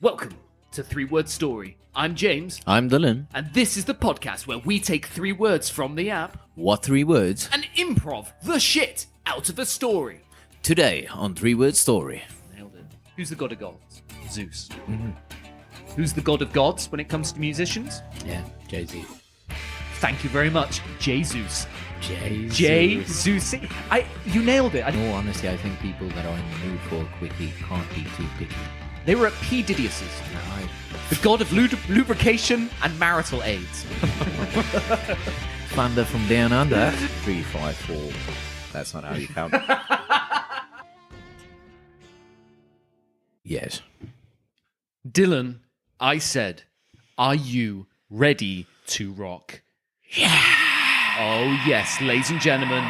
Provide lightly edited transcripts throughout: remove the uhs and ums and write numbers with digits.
Welcome to 3-Word Story. I'm James. I'm Dylan. And this is the podcast where we take 3 words from the app. What 3 words? And improv the shit out of a story. Today on 3-Word Story. Nailed it. Who's the god of gods? Zeus. Mm-hmm. Who's the god of gods when it comes to musicians? Yeah, Jay-Z. Thank you very much, Jesus. Jesus. You nailed it. In all honesty, I think people that are in the mood for a quickie can't be too picky. They were at P. Didious's. No, The god of lubrication and marital aids. Thunder from down under. 3, 5, 4. That's not how you count. Yes. Dylan, I said, are you ready to rock? Yeah. Oh, yes, ladies and gentlemen,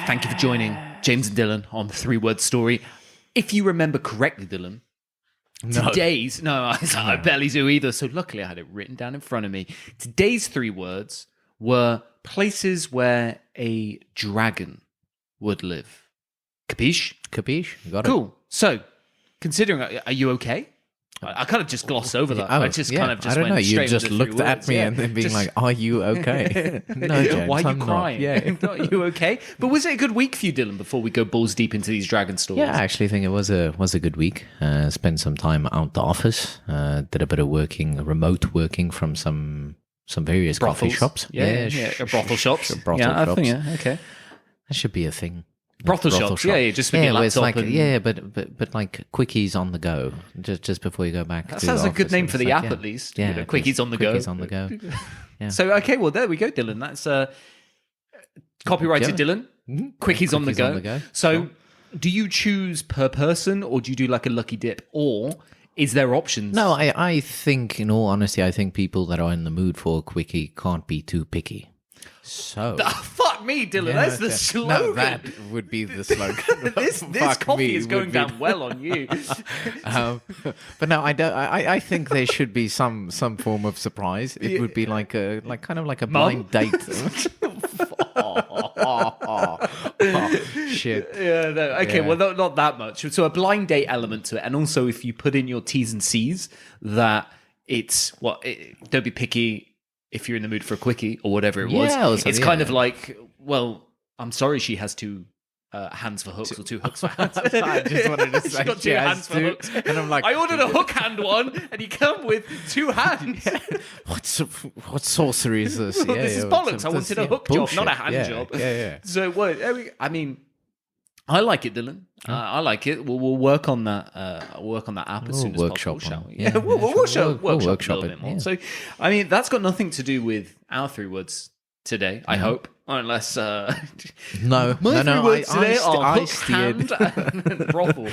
thank you for joining James and Dylan on the 3-Word Story. If you remember correctly, Dylan, today's... No, I barely do either, so luckily I had it written down in front of me. Today's 3 words were places where a dragon would live. Capiche? Capiche? Got it. Cool. So, considering, are you okay? I kind of just glossed over that. I just went You straight just into looked 3 at words. me Yeah. and then being Just- like, are you okay? No, James, Why are you I'm crying? not. Yeah. Are you okay? But was it a good week for you, Dylan, before we go balls deep into these dragon stories? Yeah, I actually think it was a good week. Spent some time out the office. Did a bit of remote working from some various coffee Brothels. shops. Yeah. Brothel shops. Brothel I shops. think, yeah, okay. That should be a thing. Brothel shops, shop. yeah, just with your where it's laptop like, and- but like quickies on the go, just before you go back. That to sounds the like a good office. name It's for the like, app, at least. Yeah, You know, quickies on the go. Quickies on the go. Yeah. So, okay, well, there we go, Dylan. That's copyrighted Yeah. Dylan. Quickies on the Quickies on the go. So, Sure. do you choose per person, or do you do like a lucky dip? Or is there options? No, I think, in all honesty, I think people that are in the mood for a quickie can't be too picky. So Fuck me, Dylan. Yeah, That's the okay. slogan. No, that would be the slogan. this Fuck coffee me is going would be- down well on you. But no, I don't. I think there should be some form of surprise. It would be like a blind date. Shit. Yeah, no. Okay, Yeah. well, not that much. So a blind date element to it, and also if you put in your T's and C's that it's don't be picky if you're in the mood for a quickie or whatever it was. Yeah, or it's something, kind yeah. of like, well, I'm sorry, she has 2 hands for hooks or 2 hooks for hands. I just wanted to say She's got 2 she has hands for 2, hooks, and I'm like, I ordered a hook hand one, and you come with 2 hands. what sorcery is this? Yeah, This is bollocks. I wanted a hook job, not a hand job. Yeah. So what? I mean, I like it, Dylan. I like it. We'll work on that. Work on that app as soon as workshop possible, shall on- we? yeah, we'll sure. workshop We'll a workshop little it, bit more. yeah. So, I mean, that's got nothing to do with our 3 words today. I hope, unless No, my 3 no. words today are I hook, steered. hand, and brothel.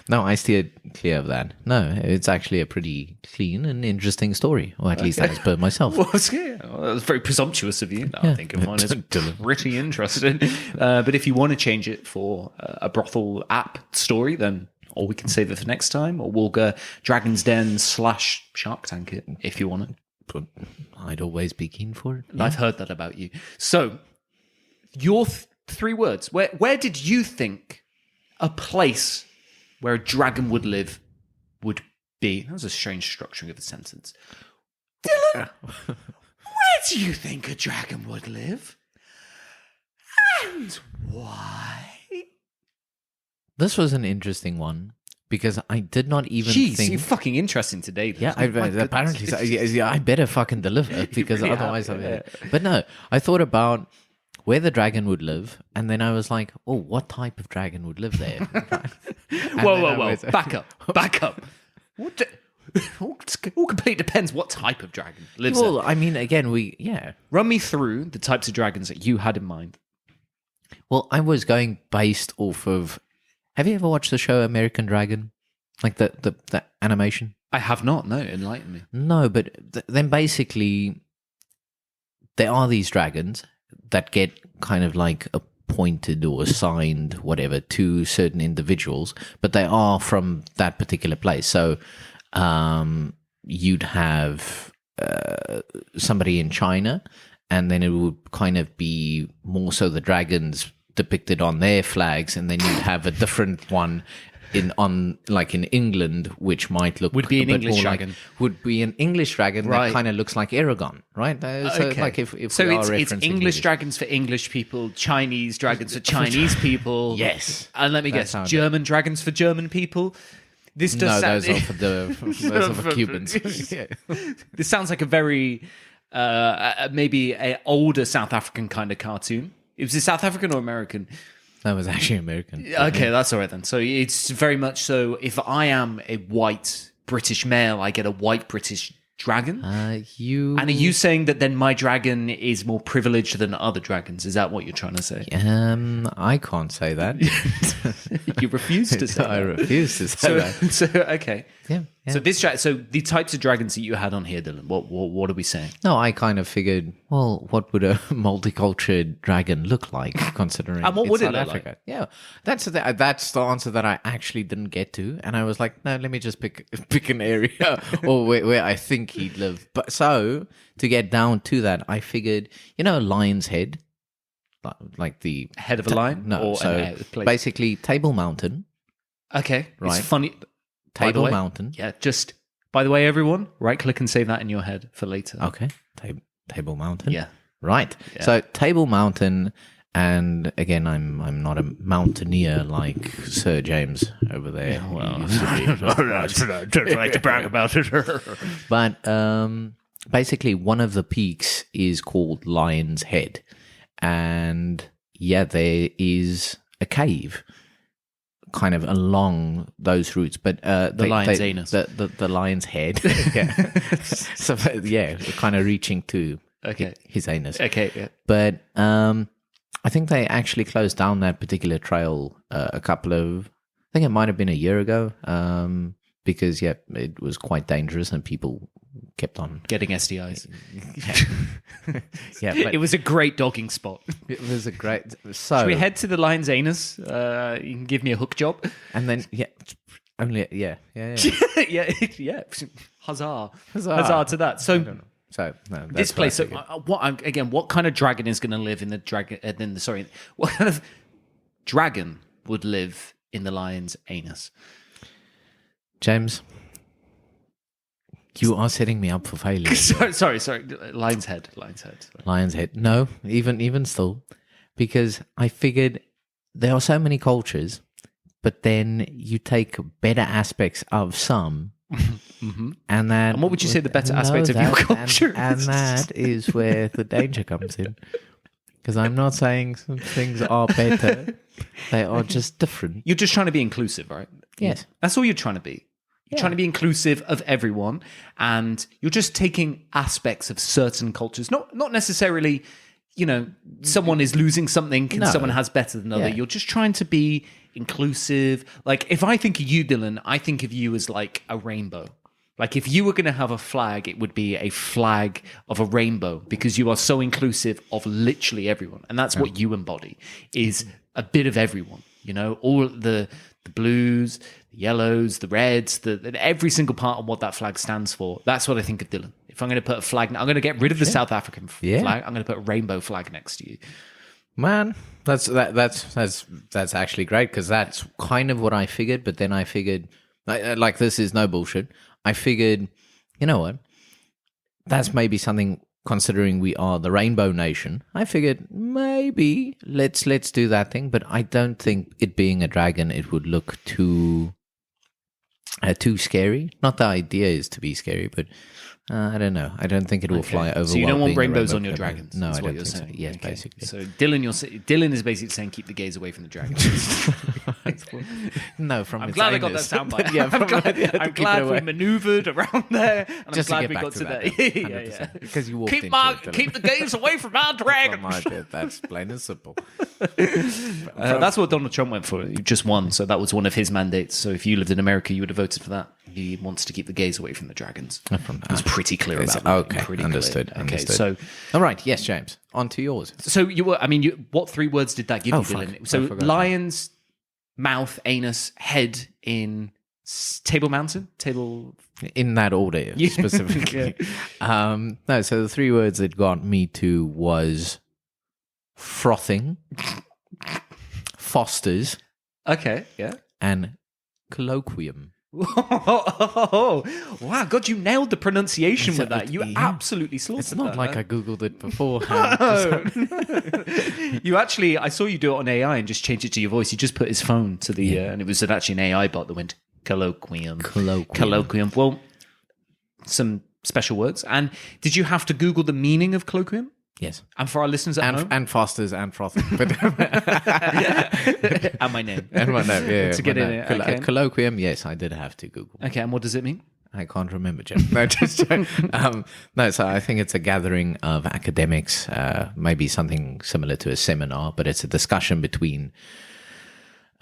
No, I steered clear of that. No, it's actually a pretty clean and interesting story, or at least as per myself. Well, that was very presumptuous of you. No, I think mine is pretty interesting. But if you want to change it for a brothel app story, then or we can save it for next time, or we'll go Dragon's Den / Shark Tank it if you want it. But I'd always be keen for it. I've heard that about you. So, your 3 words. Where did you think a place where a dragon would live would be? That was a strange structuring of a sentence. Dylan, where do you think a dragon would live? And why? This was an interesting one because I did not even Jeez, think. you're fucking interesting today. Yeah, Dylan. My goodness. apparently. So, yeah, I better fucking deliver because really otherwise have, yeah. But no, I thought about where the dragon would live, and then I was like, oh, what type of dragon would live there? Whoa. Back up. What? All completely depends what type of dragon lives there. Well, I mean, again, Run me through the types of dragons that you had in mind. Well, I was going based off of. Have you ever watched the show American Dragon? Like the animation? I have not. No, enlighten me. No, but then basically there are these dragons that get kind of like appointed or assigned, whatever, to certain individuals, but they are from that particular place. So you'd have somebody in China, and then it would kind of be more so the dragons depicted on their flags, and then you'd have a different one in England, which might look Would be an a bit English more dragon. would be an English dragon Right. that kind of looks like Aragon, right? So like if So we are it's referencing English movies. dragons for English people, Chinese dragons for Chinese people. Yes. And let me That's guess, how it German dragons for German people. This does No, sound, those are for the Cubans. Yeah. This sounds like a very maybe a older South African kind of cartoon. Was it South African or American? That was actually American. Okay, that's all right then. So it's very much so. If I am a white British male, I get a white British dragon. And are you saying that then my dragon is more privileged than other dragons? Is that what you're trying to say? I can't say that. You refuse to say I that. refuse to say that. So okay. Yeah. So so the types of dragons that you had on here, Dylan. What are we saying? No, I kind of figured, well, what would a multicultural dragon look like, considering And what it's would it South look Africa? Yeah, that's the answer that I actually didn't get to, and I was like, no, let me just pick an area or where I think he'd live. But so to get down to that, I figured, lion's head, like the Head of a lion? No, Or so place? basically Table Mountain. Okay, Right. It's funny. By the Table way- Mountain. Yeah, just by the way, everyone, right click and save that in your head for later. Okay, Table Mountain. Yeah. Right. Yeah. So Table Mountain, and again, I'm not a mountaineer like Sir James over there. Well, He used to be. don't like to brag about it. But basically, one of the peaks is called Lion's Head, and yeah, there is a cave kind of along those routes, but The lion's anus. the lion's head, yeah. So yeah, kind of reaching to Okay. his anus. Okay, yeah. But I think they actually closed down that particular trail I think it might have been a year ago, because it was quite dangerous and people kept on. Getting STIs. Yeah, but It was a great dogging spot. it was a great. So Should we head to the lion's anus? You can give me a hook job. and then yeah. yeah. Huzzah. Huzzah to that. So So no, this that's place. So what I figured. what kind of dragon is going to live in the dragon? What kind of dragon would live in the lion's anus? James, you are setting me up for failure. sorry. Lion's head. Lion's head. No, even still, because I figured there are so many cultures, but then you take better aspects of some, and that. And what would you say the better aspects of your culture And is? that is where the danger comes in, because I'm not saying some things are better; they are just different. You're just trying to be inclusive, right? Yes. That's all you're trying to be. You're trying to be inclusive of everyone, and you're just taking aspects of certain cultures. Not necessarily, someone is losing something and No. someone has better than other. Yeah. You're just trying to be inclusive. Like, if I think of you, Dylan, I think of you as like a rainbow. Like, if you were going to have a flag, it would be a flag of a rainbow, because you are so inclusive of literally everyone. And that's what you embody, is a bit of everyone, all the blues, the yellows, the reds, every single part of what that flag stands for. That's what I think of Dylan. If I'm going to put a flag, I'm going to get rid of the South African flag. I'm going to put a rainbow flag next to you. Man, that's actually great, because that's kind of what I figured. But then I figured, like, this is no bullshit. I figured, you know what? That's maybe something. Considering we are the Rainbow Nation, I figured maybe let's do that thing. But I don't think it being a dragon, it would look too scary. Not the idea is to be scary, but I don't know. I don't think it will fly over. So you don't want being a rainbows rainbow on your colour. dragons? No, That's I what don't you're think saying. so. Yes, Okay. basically. So Dylan is basically saying keep the gays away from the dragons. No, from I'm its glad I got that anus. soundbite. Yeah, I'm glad we manoeuvred around there, and Just I'm to glad we get got back to to that. that, Yeah. Because you walked Keep into it, Dylan. keep the gays away from our dragon. From my bit. That's plain and simple. That's what Donald Trump went for. He just won, so that was one of his mandates. So if you lived in America, you would have voted for that. He wants to keep the gays away from the dragons. He's pretty clear about that. Okay, Pretty understood. clear. Understood. Okay, so all right, yes, James. On to yours. you were. What 3 words did that give you, fuck. Dylan? I So forgot. lions, mouth, anus, head in Table Mountain. In that order, specifically. No, so the 3 words that got me to was frothing, Foster's, Okay, yeah. and Colloquium. Oh, wow, God, you nailed the pronunciation with that. You absolutely slaughtered It's not that. like I Googled it beforehand. You actually, I saw you do it on AI and just change it to your voice. You just put his phone to the, and it was actually an AI bot that went colloquium. Colloquium. Well, some special words. And did you have to Google the meaning of colloquium? Yes. And for our listeners at home? And Foster's and Frothing. And my name. And my name, yeah. To get in it. Okay. Colloquium, yes, I did have to Google. Okay, and what does it mean? I can't remember, Jim. No, no, so I think it's a gathering of academics, maybe something similar to a seminar, but it's a discussion between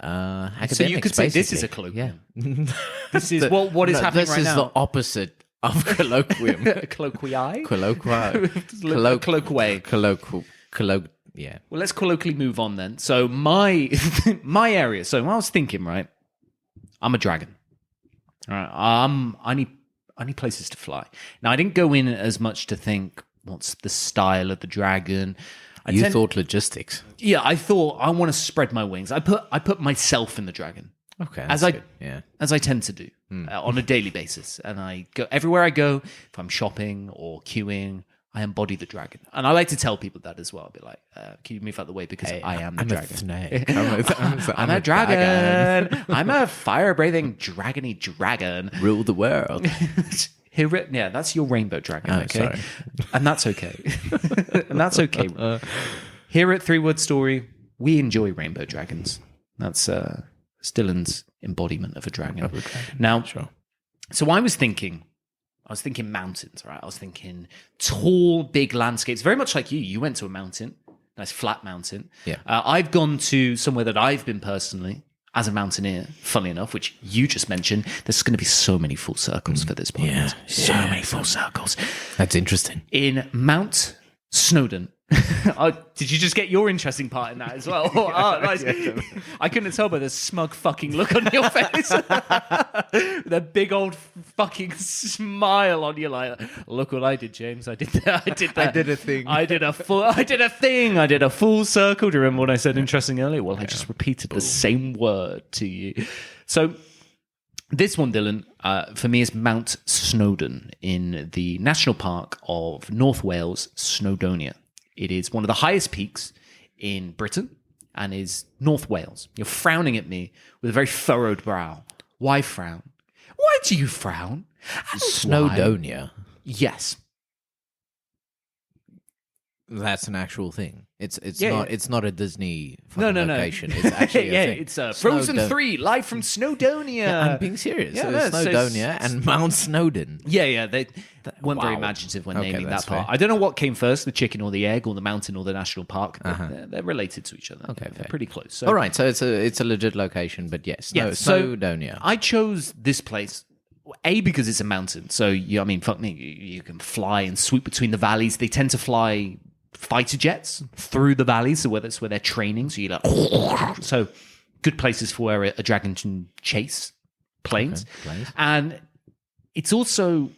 academics. So you could say this is a colloquium. Yeah. This is what is happening right now. This is the opposite of colloquium. Colloquii? Colloquial. Yeah. Well, let's colloquially move on then. So my area. So I was thinking, right, I'm a dragon. All right, I need places to fly. Now, I didn't go in as much to think what's the style of the dragon. You thought logistics. Yeah, I thought I want to spread my wings. I put myself in the dragon. Okay, as I tend to do on a daily basis, and I go everywhere I go. If I'm shopping or queuing, I embody the dragon, and I like to tell people that as well. I'll be like, "Can you move out the way because I am the dragon." I'm a dragon. I'm a fire-breathing dragony dragon. Rule the world. Yeah, that's your rainbow dragon. Oh, okay, sorry. and that's okay. And that's okay. Here at 3 Word Story, we enjoy rainbow dragons. That's Dylan's embodiment of a dragon. Now, sure. So I was thinking mountains, right? I was thinking tall, big landscapes, very much like you. You went to a mountain, nice flat mountain. Yeah. I've gone to somewhere that I've been personally as a mountaineer, funnily enough, which you just mentioned. There's going to be so many full circles for this podcast. So many full circles. That's interesting. In Mount Snowdon. Did you just get your interesting part in that as well? Nice. I couldn't tell by the smug fucking look on your face. The big old fucking smile on you, like, look what I did, James. I did that. I did a thing. I did a thing. I did a full circle. Do you remember what I said interesting earlier? Well, I just repeated the same word to you. So this one, Dylan, for me is Mount Snowdon in the National Park of North Wales, Snowdonia. It is one of the highest peaks in Britain and is North Wales. You're frowning at me with a very furrowed brow. Why frown? Why do you frown? Snowdonia. Yes. That's an actual thing. It's not a Disney no. location. It's actually a thing. It's Frozen 3 live from Snowdonia. Yeah, I'm being serious. Snowdonia and Mount Snowdon. Yeah. They weren't very imaginative when naming that part. Fair. I don't know what came first, the chicken or the egg or the mountain or the national park. They're related to each other. Okay, they're pretty close. So, all right, so it's a legit location, but yes, Snowdonia. I chose this place. A, because it's a mountain. So, fuck me, you can fly and swoop between the valleys. They tend to fly fighter jets through the valleys, so that's where they're training. So you're like, so good places for where a dragon can chase planes. Okay, and it's also,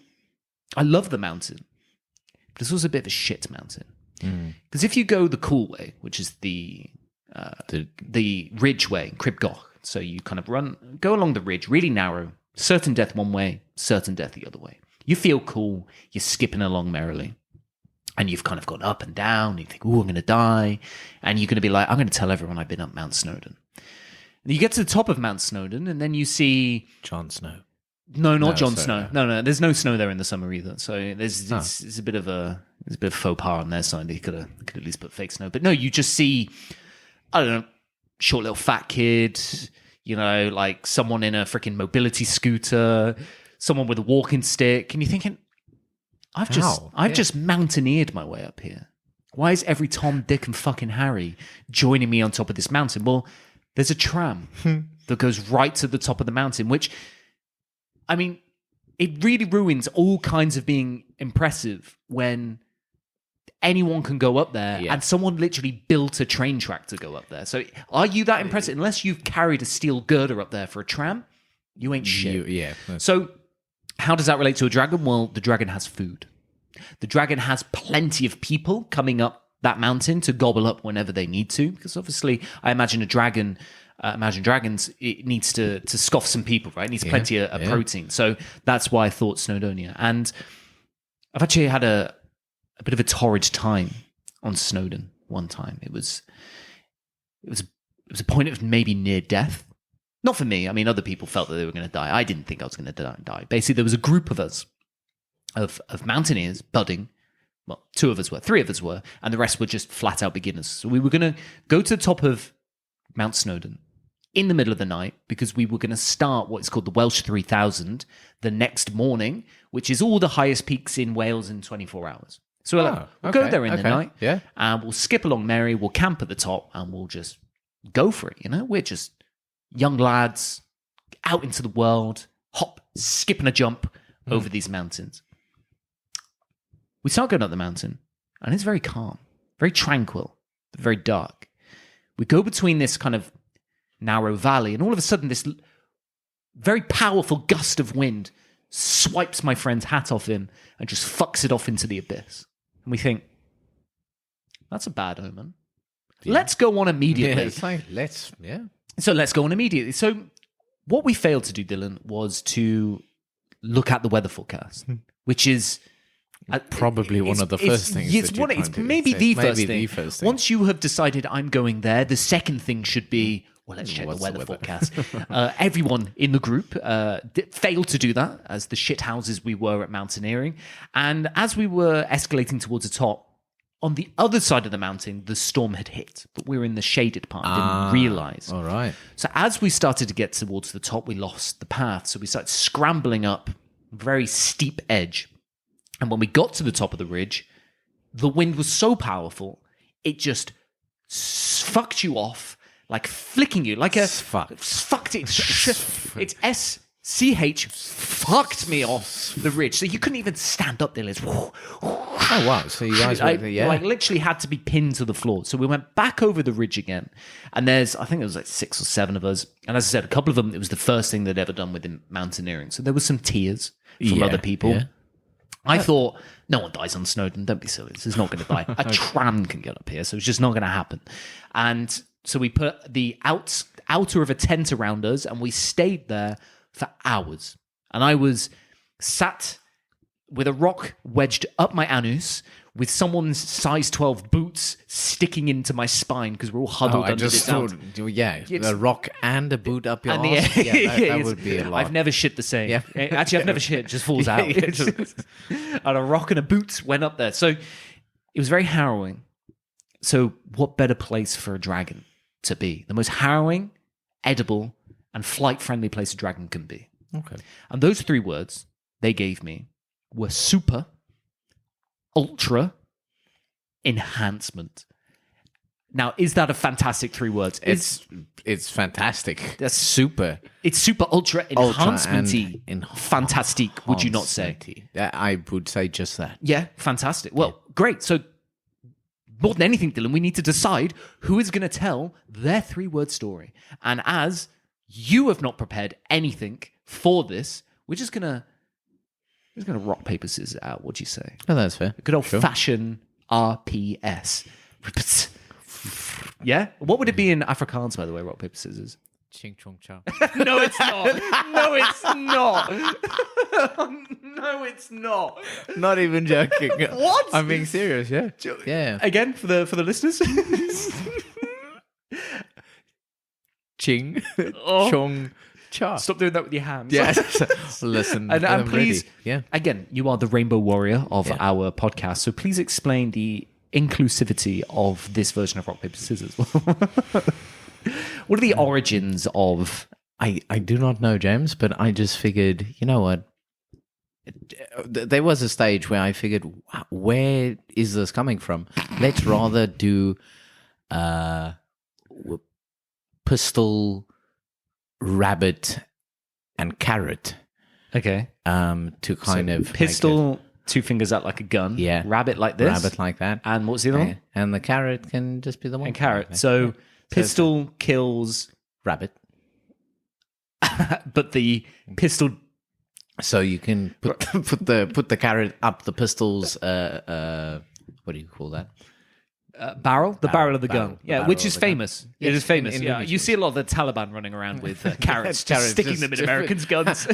I love the mountain, but it's also a bit of a shit mountain. Because if you go the cool way, which is the ridge way, Crib Goch, so you kind of go along the ridge, really narrow, certain death one way, certain death the other way. You feel cool, you're skipping along merrily. And you've kind of gone up and down. And you think, I'm going to die. And you're going to be like, I'm going to tell everyone I've been up Mount Snowdon. And you get to the top of Mount Snowdon, and then you see Jon Snow. No, not Jon Snow. No. There's no snow there in the summer either. So it's a bit of faux pas on their side. They could at least put fake snow. But no, you just see, I don't know, short little fat kid. Like someone in a freaking mobility scooter, someone with a walking stick, and you're thinking, I've just mountaineered my way up here. Why is every Tom, Dick, and fucking Harry joining me on top of this mountain? Well, there's a tram that goes right to the top of the mountain, which, it really ruins all kinds of being impressive when anyone can go up there and someone literally built a train track to go up there. So are you that impressive? Unless you've carried a steel girder up there for a tram, you ain't shit. So how does that relate to a dragon? Well, the dragon has food. The dragon has plenty of people coming up that mountain to gobble up whenever they need to. Because obviously, I imagine a dragon Imagine Dragons, it needs to scoff some people, right? It needs plenty of protein. So that's why I thought Snowdonia. And I've actually had a bit of a torrid time on Snowdon one time. It was a point of maybe near death. Not for me. I mean, other people felt that they were going to die. I didn't think I was going to die. Basically, there was a group of us, of mountaineers, budding. Well, 2 of us were, 3 of us were, and the rest were just flat out beginners. So we were going to go to the top of Mount Snowdon in the middle of the night because we were going to start what is called the Welsh 3000 the next morning, which is all the highest peaks in Wales in 24 hours. So we'll go there in the night, and we'll skip along Mary, we'll camp at the top, and we'll just go for it. We're just young lads out into the world, hop, skip and a jump over these mountains. We start going up the mountain, and it's very calm, very tranquil, but very dark. We go between this kind of narrow valley, and all of a sudden this very powerful gust of wind swipes my friend's hat off him and just fucks it off into the abyss. And we think, that's a bad omen. Yeah. Let's go on immediately. So let's go on immediately. So what we failed to do, Dylan, was to look at the weather forecast, which is probably one of the first things. It's maybe the first thing. Once you have decided I'm going there, the second thing should be, well, let's check the weather forecast. Everyone in the group failed to do that, as the shithouses we were at mountaineering. And as we were escalating towards the top, on the other side of the mountain, the storm had hit, but we were in the shaded part. Didn't realize. All right. So as we started to get towards the top, we lost the path. So we started scrambling up a very steep edge. And when we got to the top of the ridge, the wind was so powerful, it just fucked you off, like flicking you, like fucked it. It's SCH fucked me off the ridge. So you couldn't even stand up there. Oh, wow. So you guys literally had to be pinned to the floor. So we went back over the ridge again. And I think there was like 6 or 7 of us. And as I said, a couple of them, it was the first thing they'd ever done within mountaineering. So there was some tears from other people. Yeah. I thought, no one dies on Snowdon. Don't be silly. This is not going to die. A tram can get up here, so it's just not going to happen. And so we put the outer of a tent around us, and we stayed there for hours. And I was sat with a rock wedged up my anus, with someone's size 12 boots sticking into my spine because we're all huddled under this out. A rock and a boot up your arse. That would be a lot. I've never shit the same. Yeah. Actually, I've never shit. It just falls out. And a rock and a boot went up there. So it was very harrowing. So what better place for a dragon to be? The most harrowing, edible, and flight-friendly place a dragon can be. Okay. And those 3 words they gave me were Super.Ultra.Enhancement. Now, is that a fantastic 3 words? It's fantastic. That's super. It's Super.Ultra.Enhancement-y. Fantastic, would you not say? I would say just that. Yeah, fantastic. Well, great. So, more than anything, Dylan, we need to decide who is going to tell their 3-word story. And as you have not prepared anything for this, we're just going to rock, paper, scissors out. What do you say? Oh, that's fair. Good old-fashioned RPS. Yeah? What would it be in Afrikaans, by the way, rock, paper, scissors? Ching, chong, chow. No, it's not. No, it's not. No, it's not. Not even joking. What? I'm being serious, yeah. Yeah. Again, for the listeners? Ching, chong, cha. Stop doing that with your hands. Yes. Listen. And please, again, you are the rainbow warrior of our podcast, so please explain the inclusivity of this version of rock, paper, scissors. What are the origins of... I do not know, James, but I just figured, you know what? There was a stage where I figured, where is this coming from? Let's rather do pistol, rabbit, and carrot. Okay. To kind of... Pistol, 2 fingers out like a gun. Yeah. Rabbit like this. Rabbit like that. And what's the other one? And the carrot can just be the one. And carrot. So pistol kills... Rabbit. But the pistol... So you can put the carrot up the pistol's... what do you call that? barrel of the gun. Yeah, barrel which of is the gun. famous. Yes, It is famous. in Yeah, movies. you see a lot of the Taliban running around with carrots, Carrots, sticking them in just- Americans' guns.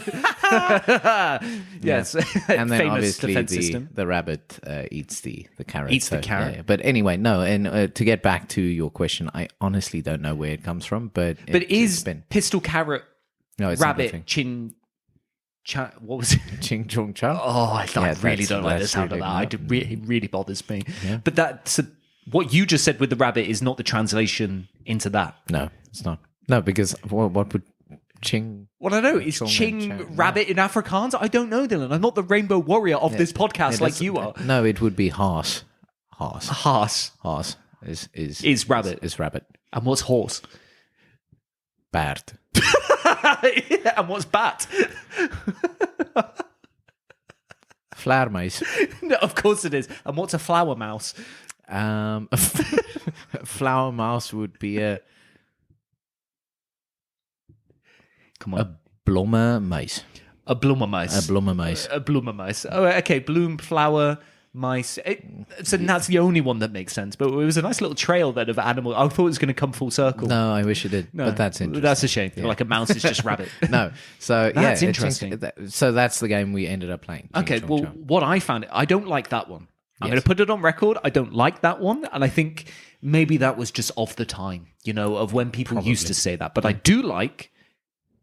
Yes, And then famous obviously defense system. the rabbit eats the carrot. Eats the carrot. yeah. But anyway, no. And to get back to your question, I honestly don't know where it comes from. But But it's is been pistol no, carrot it's not a rabbit thing. what was it? Ching chong chong. Oh, I really that's- don't like the that's sound of really that. not- It really bothers me. Yeah. But that's what you just said with the rabbit is not the translation into that. No, it's not. No, because what would ching? What I know is Chong and ching chang, rabbit in Afrikaans. I don't know, Dylan. I'm not the rainbow warrior of this podcast like you are. No, it would be horse. Horse. Haas Horse is rabbit. is rabbit. And what's horse? Bert. And what's bat? Flower mice. No, of course it is. And what's a flower mouse? Flower mouse would be a Come on. blommer mice. A bloomer mice. A blommer mice. A bloomer mice. Oh, okay. Bloom, flower, mice. So that's the only one that makes sense. But it was a nice little trail then of animal. I thought it was going to come full circle. No, I wish it did. No, but that's interesting. That's a shame. Like a mouse is just rabbit. No. So yeah, That's it's interesting. So that's the game we ended up playing. Ching Okay, Chong well, Chong. what I found, I don't like that one. I'm Yes. going to put it on record. I don't like that one. And I think maybe that was just of the time, of when people used to say that. But I do like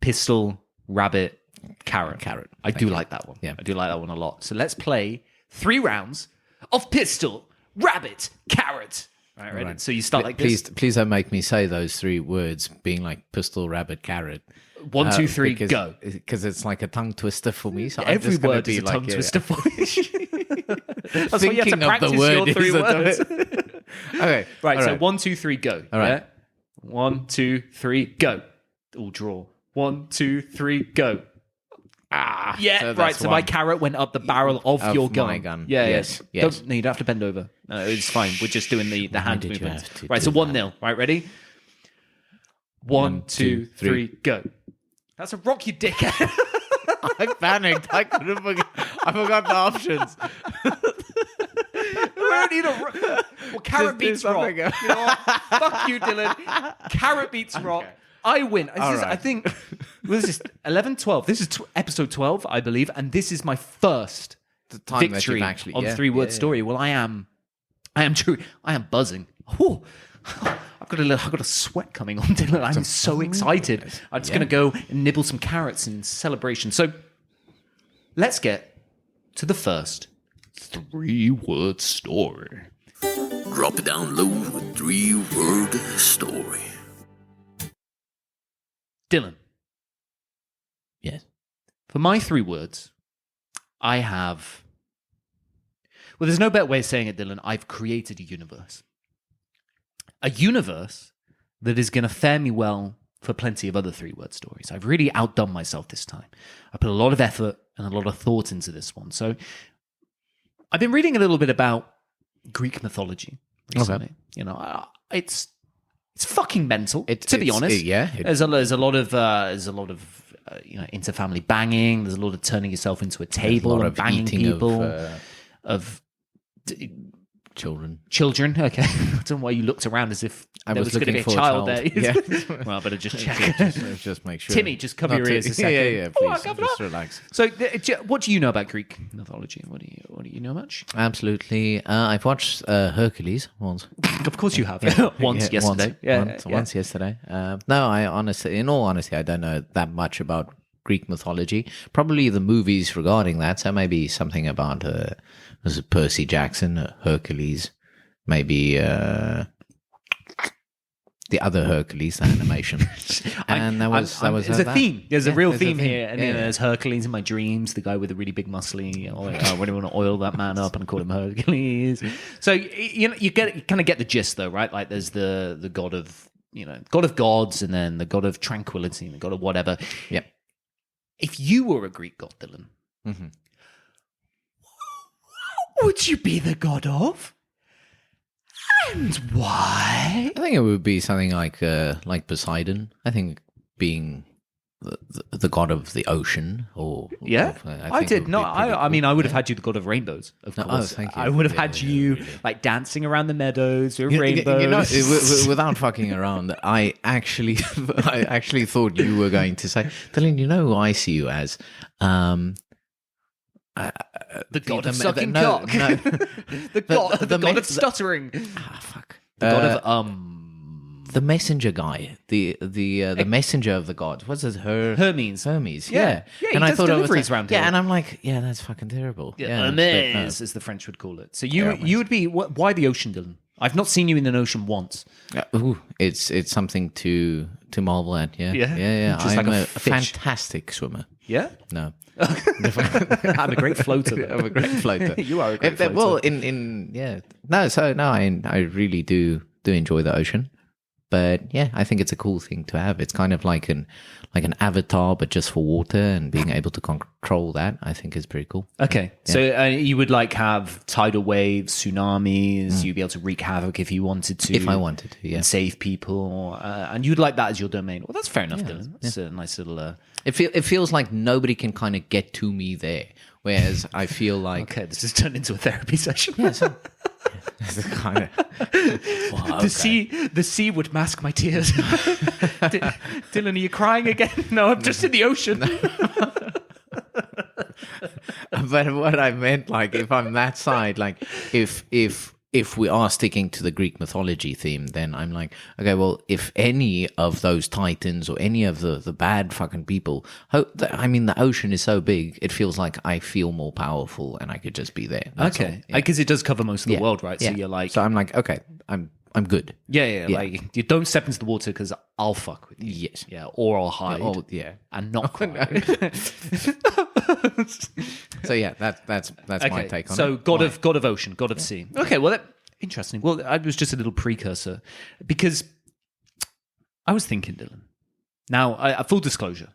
pistol, rabbit, carrot. Carrot. I do like that one. Yeah. I do like that one a lot. So let's play 3 rounds of pistol, rabbit, carrot. All right, ready? Right. So you start like this. Please don't make me say those 3 words being like pistol, rabbit, carrot. 1, 2, 3, go. Because it's like a tongue twister for me. So I'm Every just gonna word be is a like tongue twister for you. That's why you have to Thinking of practice the word your 3 is a words. Okay. Right, all so 1, 2, 3, go. All right. Yeah? 1, 2, 3, go. All draw. 1, 2, 3, go. Ah, Yeah, so right. that's So my one. carrot went up the barrel of your gun. my gun. Yeah, Yes, yeah. yes. No, you don't have to bend over. No, it's fine. We're just doing the hand did you movements. have to Right, do so that? 1-0. Right, ready? 1, 2, 3, go. That's a rock, you dickhead. I panicked. I forgot the options. We don't need a well, carrot Just do beats rock. something You else. know what? Fuck you, Dylan. Carrot beats rock. I win. This All is, I right. think, what is this? 11, 12. This is episode 12, I believe, and this is my first The time that victory you've actually on yeah, 3-word yeah, story. Well, I am true. I am buzzing. Whew. I've got a sweat coming on, Dylan. I'm so excited. I'm just going to go and nibble some carrots in celebration. So let's get to the first 3-word story. Drop it down low with 3-word story. Dylan, Yes. for my 3 words, I have... Well, there's no better way of saying it, Dylan. I've created a universe. A universe that is going to fare me well for plenty of other 3-word stories. I've really outdone myself this time. I put a lot of effort and a lot of thought into this one. So I've been reading a little bit about Greek mythology recently. Okay. It's fucking mental. To be it's- honest, yeah, There's a lot of interfamily banging. There's a lot of turning yourself into a table and banging people of children. children. Okay, I don't know why you looked around as if I there was was going to be a looking for a child child. there. Yeah. Well, I better just check. Just make sure. Timmy, just cover Not your ears a Timmy. second. Yeah, Oh, please. Governor. Just relax. So, what do you know about Greek mythology? What do you know much? Absolutely. I've watched Hercules once. Of course, you have once Yeah, yesterday. Once yesterday. No, in all honesty, I don't know that much about Greek mythology. Probably the movies regarding that. So maybe something about was it Percy Jackson, Hercules, maybe the other Hercules, the animation. And that was there's a that. theme. There's a real there's theme here, and Yeah. there's Hercules in my dreams, the guy with the really big muscly. I really want to oil that man up and call him Hercules. So you kind of get the gist, though, right? Like there's the god of god of gods, and then the god of tranquility, and the god of whatever. Yep. If you were a Greek god, Dylan, Mm-hmm. what would you be the god of? And why? I think it would be something like Poseidon. I think being the god of the ocean, or Yeah, I think it did. would No, be pretty I mean, cool. I would have had you the god of rainbows, of No, course. thank you. I would have Yeah, had yeah, you really. like dancing around the meadows with You rainbows. know, without fucking around, I actually thought you were going to say, Dylan, you know who I see you as? The god of sucking cock. No. the god of stuttering. Fuck. The god of The messenger guy, the messenger of the gods. What's it? Hermes. Hermes. Yeah. Yeah. Yeah, he does deliveries around here. Yeah, and I'm like, yeah, that's fucking terrible. Yeah, Hermes, as the French would call it. So you would be why the ocean, Dylan? I've not seen you in an ocean once. It's something to marvel at. Yeah, Yeah? Just I'm like a a fish. fantastic swimmer. Yeah, No, I'm a great floater. I'm a great floater. You are a great floater. Well, I really do enjoy the ocean. But yeah, I think it's a cool thing to have. It's kind of like an avatar, but just for water, and being able to control that, I think is pretty cool. Okay, so you would like have tidal waves, tsunamis. You'd be able to wreak havoc if you wanted to, If I wanted to, yeah. and save people, and you'd like that as your domain. Well, that's fair enough, Dylan. That's a nice little. It feels like nobody can kind of get to me there, whereas I feel like Okay, this has turned into a therapy session. it's kind of The sea would mask my tears. Dylan, are you crying again? No, I'm just in the ocean. But what I meant, like, if I'm that side, like, if we are sticking to the Greek mythology theme, then I'm like, okay, well, if any of those titans or any of the bad fucking people, I mean, the ocean is so big, it feels like I feel more powerful and I could just be there. That's all. Okay, because it does cover most of the world, right? So you're like, so I'm like, okay, I'm good. yeah, like you don't step into the water because I'll fuck with you. Yes. Yeah, or I'll hide. Yeah. And not cry. So yeah, that's my take on it. So god of ocean, god of sea. Okay, well, interesting. Well, I was just a little precursor because I was thinking, Dylan. Now, full disclosure,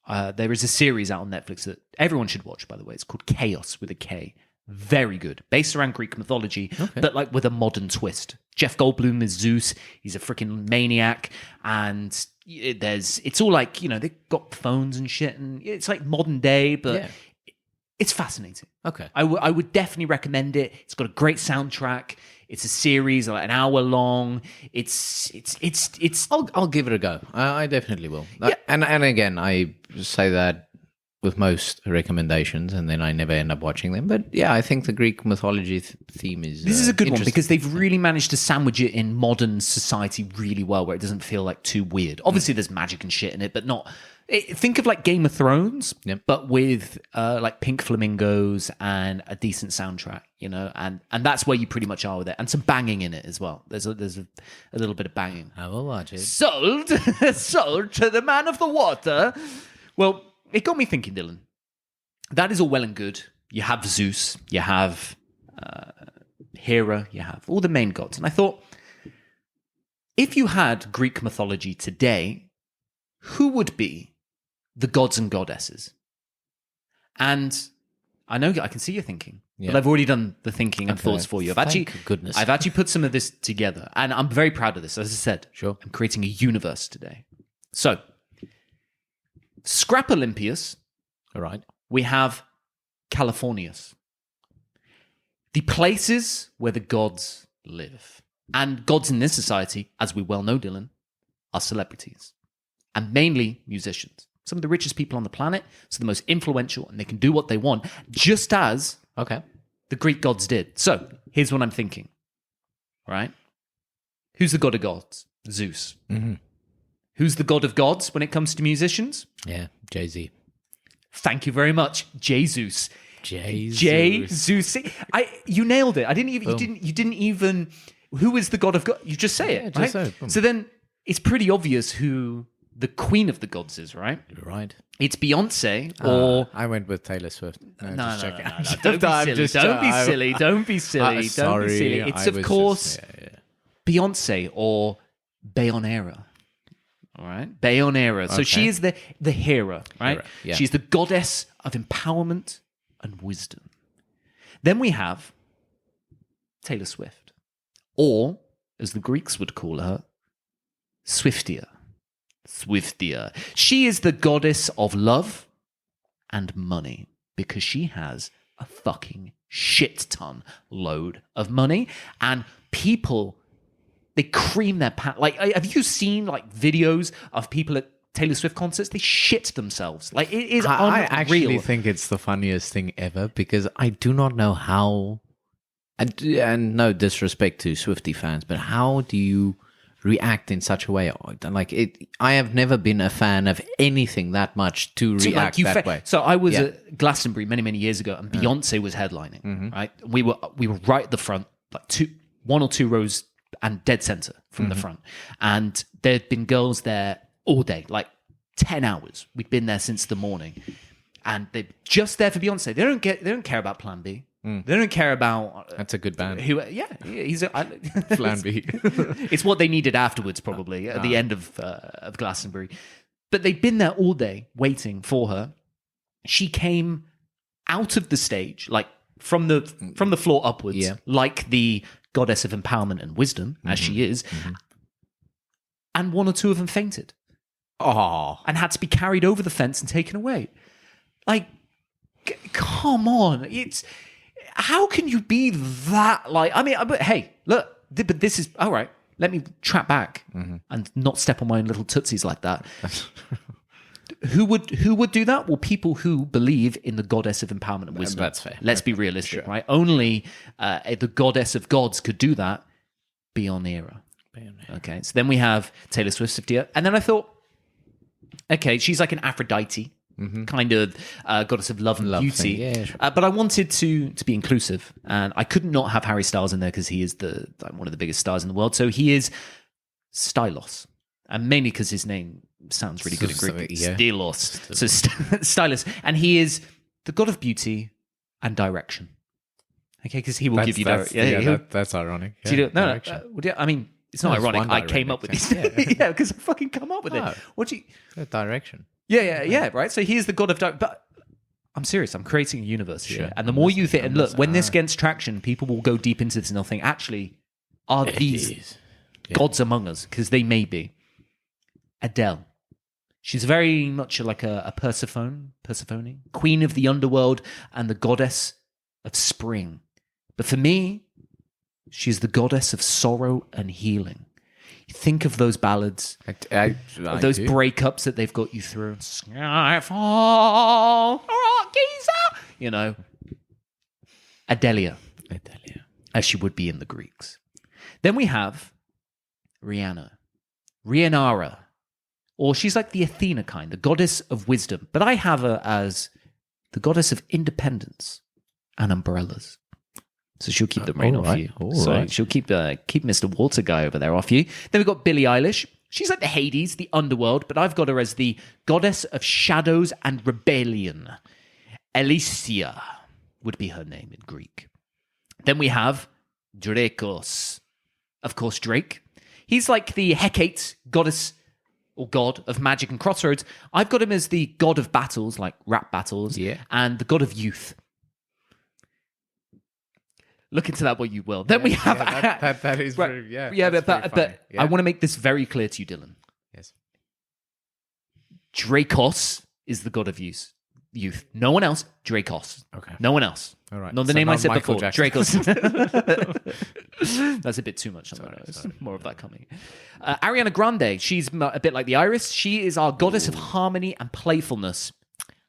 there is a series out on Netflix that everyone should watch. By the way, it's called Chaos with a K. Very good, based around Greek mythology, but like with a modern twist. Jeff Goldblum is Zeus. He's a freaking maniac, and it's all like, they've got phones and shit, and it's like modern day, but it's fascinating. Okay. I would definitely recommend it. It's got a great soundtrack. It's a series, like an hour long. It's. I'll give it a go. I definitely will. And again, I say that with most recommendations, and then I never end up watching them. But yeah, I think the Greek mythology theme is. This is a good one because they've really managed to sandwich it in modern society really well, where it doesn't feel like too weird. Obviously, there's magic and shit in it, but not. Think of like Game of Thrones, but with like pink flamingos and a decent soundtrack, and that's where you pretty much are with it, and some banging in it as well. There's a little bit of banging. I will watch it. Sold to the man of the water. Well, it got me thinking, Dylan. That is all well and good. You have Zeus, you have Hera, you have all the main gods, and I thought, if you had Greek mythology today, who would be the gods and goddesses? And I know I can see you thinking, but I've already done the thinking and thoughts for you. I've actually put some of this together, and I'm very proud of this. As I said, Sure. I'm creating a universe today. So, scrap Olympius. All right. We have Californius. The places where the gods live. And gods in this society, as we well know, Dylan, are celebrities. And mainly musicians. Some of the richest people on the planet, so the most influential, and they can do what they want, just as the Greek gods did. So, here's what I'm thinking. Right? Who's the god of gods? Zeus. Mm-hmm. Who's the god of gods when it comes to musicians? Yeah, Jay-Z. Thank you very much, Jesus. Jesus. You nailed it. I didn't even. You didn't even. Who is the god of God? You just say it, right? So then it's pretty obvious who the queen of the gods is, right? Right. It's Beyonce or I went with Taylor Swift. No. Don't be silly. Don't be silly. Sorry. It's of course Beyonce or Bayonera. All right, Bayonera. So she is the Hera, right? Hera, yeah. She's the goddess of empowerment and wisdom. Then we have Taylor Swift, or as the Greeks would call her, Swiftia. Swiftia. She is the goddess of love and money because she has a fucking shit ton load of money, and people, they cream their pants. Like, have you seen like videos of people at Taylor Swift concerts? They shit themselves. Like, it is unreal. I actually think it's the funniest thing ever because I do not know how, and no disrespect to Swiftie fans, but how do you react in such a way? Like, I have never been a fan of anything that much to react that way. So I was at Glastonbury many years ago, and Beyonce was headlining. Right, we were right at the front, like one or two rows, and dead center from the front. And there'd been girls there all day, like 10 hours. We'd been there since the morning, and they're just there for Beyonce. They don't care about Plan B. They don't care about. That's a good band. He's Plan B. It's what they needed afterwards, probably at the end of Glastonbury. But they'd been there all day waiting for her. She came out of the stage, like from the floor upwards, like the goddess of empowerment and wisdom, as she is. And one or two of them fainted. And had to be carried over the fence and taken away. Like, come on. How can you be that, like, I mean, but hey, look, but this is, all right, let me trap back and not step on my own little tootsies like that. Who would do that? Well, people who believe in the goddess of empowerment and wisdom. That's fair. Let's be realistic, right? Only the goddess of gods could do that. Beyond era. Okay, so then we have Taylor Swift, Swiftia, and then I thought, okay, she's like an Aphrodite, kind of goddess of love and beauty. Yeah, sure. But I wanted to be inclusive, and I could not have Harry Styles in there because he is one of the biggest stars in the world. So he is Stylos, and mainly because his name sounds really good in Greek. Stylos. So Stylus, and he is the god of beauty and direction. Okay, because he will give you direction. That's ironic. I mean, it's not ironic. I came up with this. Yeah, because I fucking come up with it. What do you? Direction. Yeah, right. So he is the god of direction. But I'm serious. I'm creating a universe here. And the more you think, and look, when this gets traction, people will go deep into this and they'll think, actually, are these gods among us? Because they may be. Adele. She's very much like a Persephone, queen of the underworld and the goddess of spring. But for me, she's the goddess of sorrow and healing. You think of those ballads, those breakups that they've got you through. Skyfall, you know, Adelia, as she would be in the Greeks. Then we have Rhiannara, or she's like the Athena kind, the goddess of wisdom. But I have her as the goddess of independence and umbrellas. So she'll keep the rain off you. She'll keep Mr. Water Guy over there off you. Then we've got Billie Eilish. She's like the Hades, the underworld, but I've got her as the goddess of shadows and rebellion. Elysia would be her name in Greek. Then we have Drakos. Of course, Drake. He's like the Hecate, goddess or god of magic and crossroads. I've got him as the god of battles, like rap battles, and the god of youth. Look into that what you will. Then we have that is right, very, but I want to make this very clear to you, Dylan. Yes. Drakos is the god of youth. No one else. Drakos. Okay. No one else. All right. Not the name I said Michael before. Jackson. Drakos. That's a bit too much. Sorry. More of that coming. Ariana Grande. She's a bit like the Iris. She is our goddess of harmony and playfulness.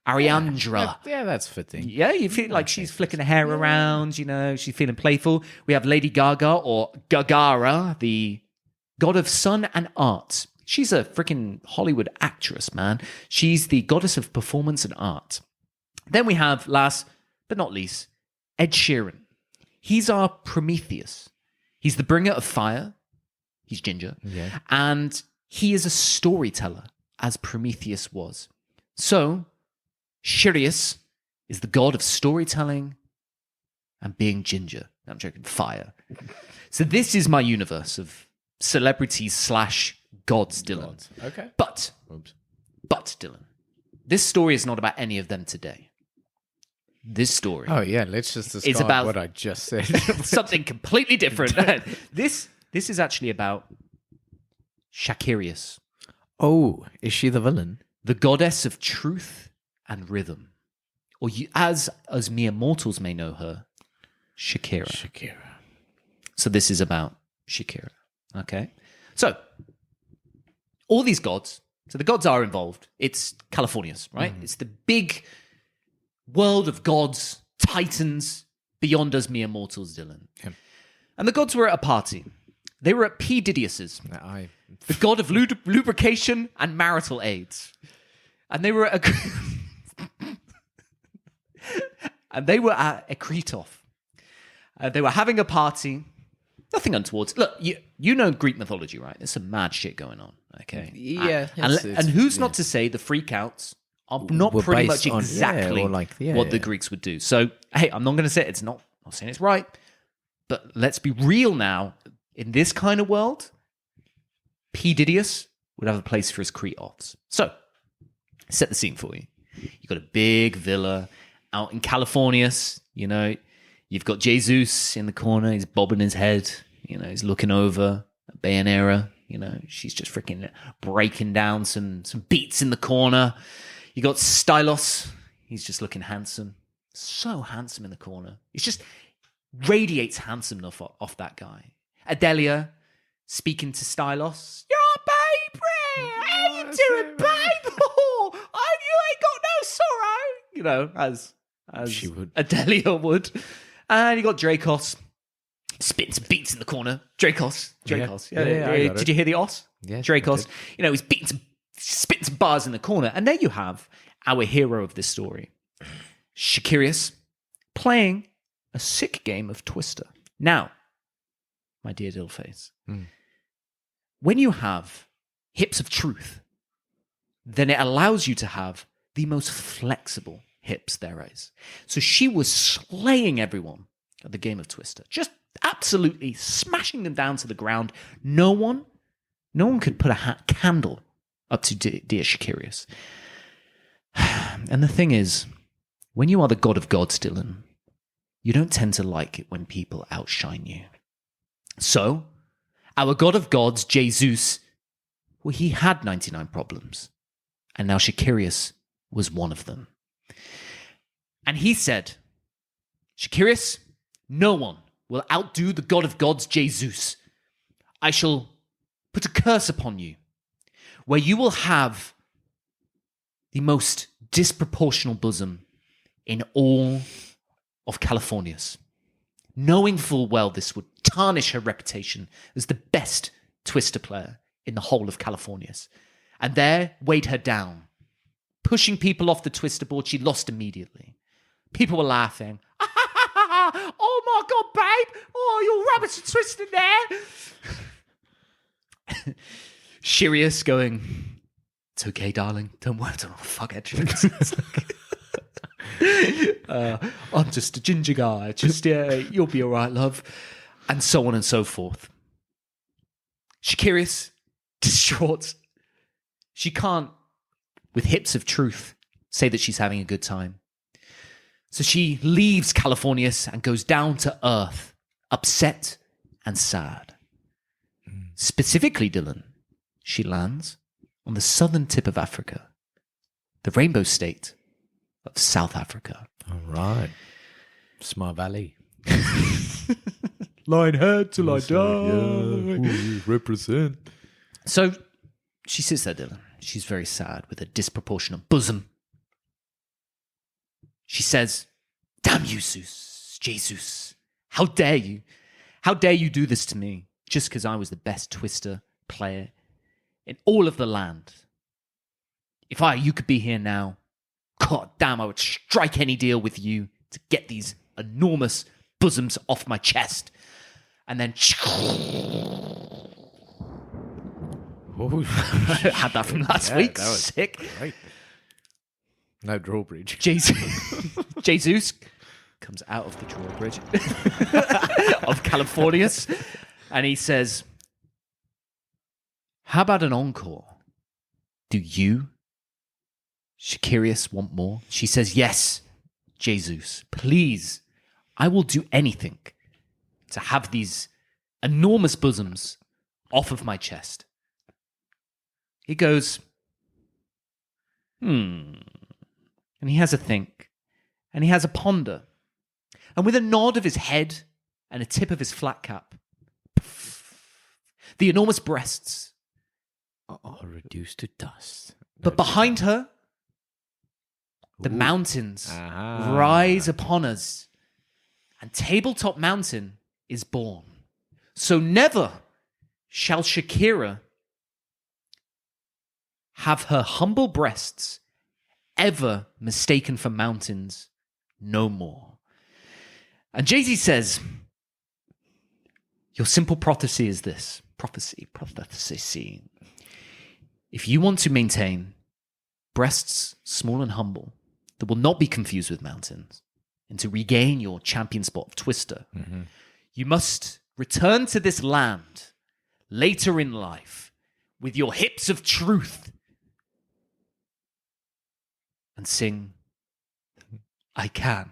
Ariandra. Yeah, that's fitting. Yeah, you feel like she's flicking her hair around, you know, she's feeling playful. We have Lady Gaga or Gagara, the god of sun and art. She's a freaking Hollywood actress, man. She's the goddess of performance and art. Then we have, last but not least, Ed Sheeran. He's our Prometheus. He's the bringer of fire. He's ginger. Yeah. And he is a storyteller, as Prometheus was. So Sirius is the god of storytelling and being ginger. I'm joking, fire. So this is my universe of celebrities / gods, Dylan. Okay. But, Dylan, this story is not about any of them today. This story. Oh, yeah, let's just discard about what I just said. Something completely different. This is actually about Shakirius. Oh, is she the villain? The goddess of truth and rhythm. Or as mere mortals may know her, Shakira. So this is about Shakira. Okay? So, all these gods, so the gods are involved. It's Californius, right? It's the big world of gods, titans, beyond us mere mortals, Dylan. Yeah. And the gods were at a party. They were at P. Didious's, the god of lubrication and marital aids. And they were at Ekritov. They were having a party. Nothing untoward. Look, you know Greek mythology, right? There's some mad shit going on, okay? Yeah. And who's not to say the freakouts are not pretty much exactly what the Greeks would do. So, hey, I'm not going to say it's not. I'm not saying it's right. But let's be real now. In this kind of world, P. Didius would have a place for his Creops. So, set the scene for you. You've got a big villa out in Californius, you know. You've got Jesus in the corner. He's bobbing his head. You know, he's looking over at Bayanera. You know, she's just freaking breaking down some beats in the corner. You got Stylos. He's just looking handsome. So handsome in the corner. He's just radiates handsomeness off that guy. Adelia speaking to Stylos. Your baby! How you doing, babe? Oh, you ain't got no sorrow. You know, as she would. Adelia would. And you got Dracos spitting some beats in the corner. Dracos. Yeah, Did you hear the os? Yeah, Dracos. You know, he's spitting some bars in the corner. And there you have our hero of this story, Shakirius, playing a sick game of Twister. Now, my dear Dillface, when you have hips of truth, then it allows you to have the most flexible hips there is. So she was slaying everyone at the game of Twister, just absolutely smashing them down to the ground. No one could put a candle up to dear Shakirius. And the thing is, when you are the god of gods, Dylan, you don't tend to like it when people outshine you. So, our god of gods, Jesus, well, he had 99 problems, and now Shakirius was one of them. And he said, Shakirius, no one will outdo the god of gods, Jesus. I shall put a curse upon you, where you will have the most disproportional bosom in all of Californius, knowing full well this would tarnish her reputation as the best Twister player in the whole of Californius. And there weighed her down. Pushing people off the Twister board, she lost immediately. People were laughing. Oh my God, babe! Oh, your rabbits are twisting there. Shirius going, it's okay, darling. Don't worry, don't fuck it. I'm just a ginger guy. Just you'll be all right, love. And so on and so forth. Shakirius, distraught. She can't, with hips of truth, say that she's having a good time. So she leaves Californius and goes down to earth, upset and sad. Specifically, Dylan, she lands on the southern tip of Africa, the rainbow state of South Africa. All right. Smart Valley. Line head till I die. Ooh, represent. So she sits there, Dylan. She's very sad with a disproportionate bosom. She says, damn you, Zeus, Jesus. How dare you? How dare you do this to me just because I was the best Twister player in all of the land? If you could be here now, God damn, I would strike any deal with you to get these enormous bosoms off my chest. And then had that from last week. That was sick. Great. No drawbridge. Jesus comes out of the drawbridge of Californius, and he says, how about an encore? Do you, Shakirius, want more? She says, yes, Jesus, please. I will do anything to have these enormous bosoms off of my chest. He goes, And he has a think. And he has a ponder. And with a nod of his head and a tip of his flat cap, the enormous breasts are reduced to dust. But behind her, the mountains rise upon us. And Tabletop Mountain is born. So never shall Shakira have her humble breasts ever mistaken for mountains no more. And Jay-Z says, your simple prophecy is this. Prophecy. If you want to maintain breasts small and humble that will not be confused with mountains, and to regain your champion spot of Twister, you must return to this land later in life with your hips of truth and sing, I can,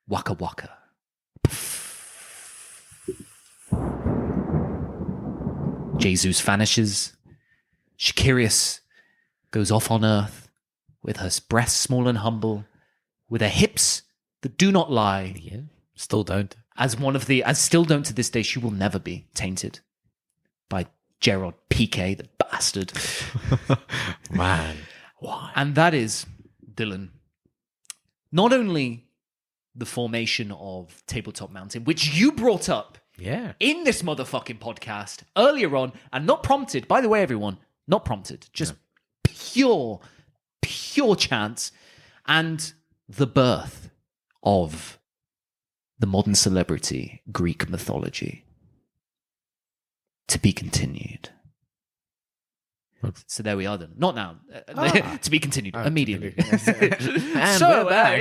waka waka. Jesus vanishes. Shakirius goes off on earth with her breasts small and humble, with her hips that do not lie. Yeah, still don't. As still don't to this day, she will never be tainted by Gerard Piqué, the bastard. Man, why? And that is, Dylan, not only the formation of Tabletop Mountain, which you brought up in this motherfucking podcast earlier on, and not prompted, by the way, everyone, not prompted, just pure chance, and the birth of the modern celebrity Greek mythology. To be continued. So there we are then. Not now. To be continued immediately. And so, we're back.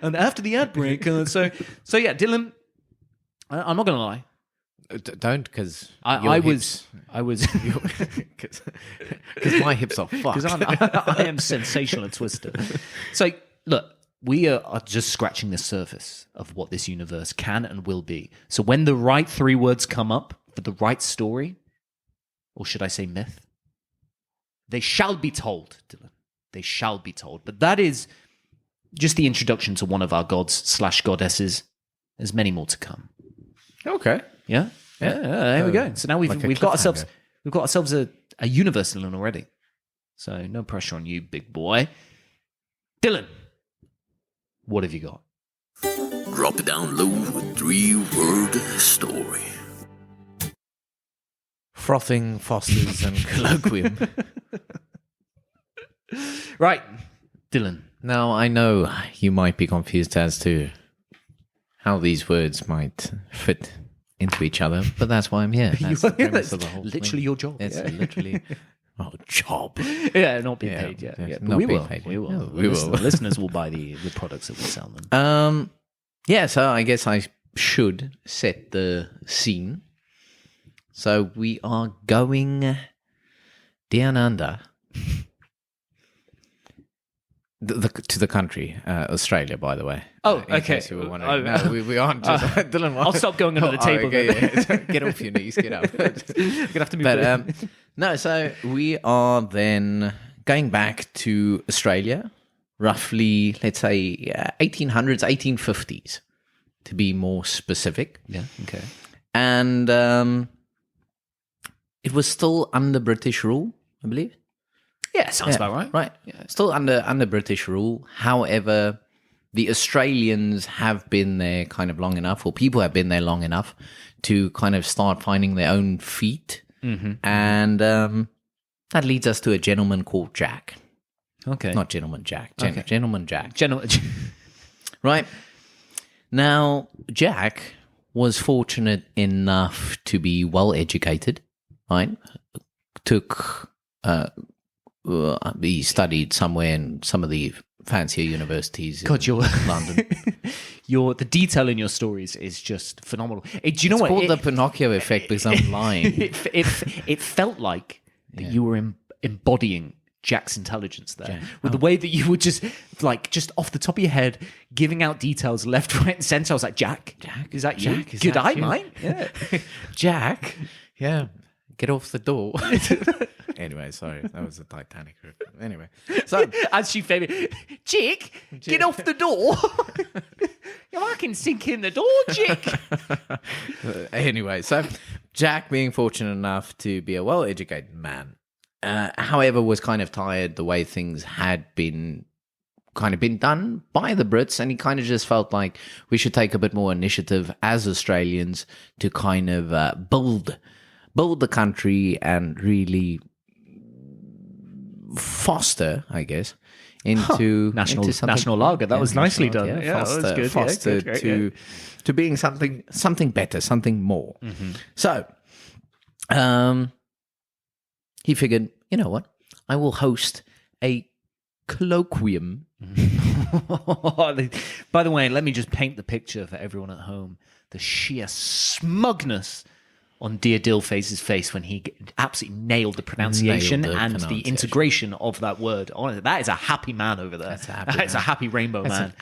And after the ad break. So yeah, Dylan, I'm not going to lie. Don't, because I was because my hips are fucked. Because I am sensational at Twister. So look, we are just scratching the surface of what this universe can and will be. So when the right three words come up for the right story, or should I say myth, they shall be told, Dylan. They shall be told. But that is just the introduction to one of our gods/goddesses. There's many more to come. Okay. Yeah. There we go. So now we've got ourselves a universe, Dylan, already. So no pressure on you, big boy. Dylan, what have you got? Drop it down low with 3-word story. Frothing.Foster.Qualoqium. Right, Dylan. Now, I know you might be confused as to how these words might fit into each other, but that's why I'm here. That's the premise of the whole literally thing. your job. It's literally our job. Yeah, not being paid. Yeah. But Not we being will. paid. We will. Yeah, The we will. listeners will buy the products that we sell them. So I guess I should set the scene. So we are going down under to the country, Australia, by the way. Oh, In okay. case you were wondering. No, we aren't. Just, Dylan, I'll stop going under the table. Okay, yeah. Get off your knees. Get up. You're gonna have to move. But no, so we are then going back to Australia, roughly, let's say, 1800s, 1850s, to be more specific. Yeah. Okay. And it was still under British rule, I believe. Yeah, sounds about right. Right. Yeah. Still under British rule. However, the Australians have been there kind of long enough, or people have been there long enough to kind of start finding their own feet. Mm-hmm. And that leads us to a gentleman called Jack. Okay. Not Gentleman Jack. Gentleman Jack. Right. Now, Jack was fortunate enough to be well educated, right? He studied somewhere in some of the fancier universities in London. The detail in your stories is just phenomenal. Do you know It's what? called the Pinocchio effect because I'm lying. It felt like that you were embodying Jack's intelligence there, with the way that you were just off the top of your head giving out details left, right, and center. I was like, Jack, is that you? Jack, is Good that eye, you? mate. Yeah, Jack, yeah, get off the door. Anyway, sorry, that was a Titanic reference. Anyway, so As she famous, Chick, get off the door. I can sink in the door, Chick. anyway, so Jack, being fortunate enough to be a well-educated man, however, was kind of tired the way things had been done by the Brits, and he kind of just felt like we should take a bit more initiative as Australians to kind of build the country and really foster, I guess, into national lager. That was nicely done. Yeah, foster, that was good. Foster Yeah, good, to being something better, something more. Mm-hmm. So, he figured, you know what? I will host a colloquium. By the way, let me just paint the picture for everyone at home. The sheer smugness on Dear Dillface's face when he absolutely nailed the pronunciation and the integration of that word. Honestly, that is a happy man over there. That's a happy rainbow man.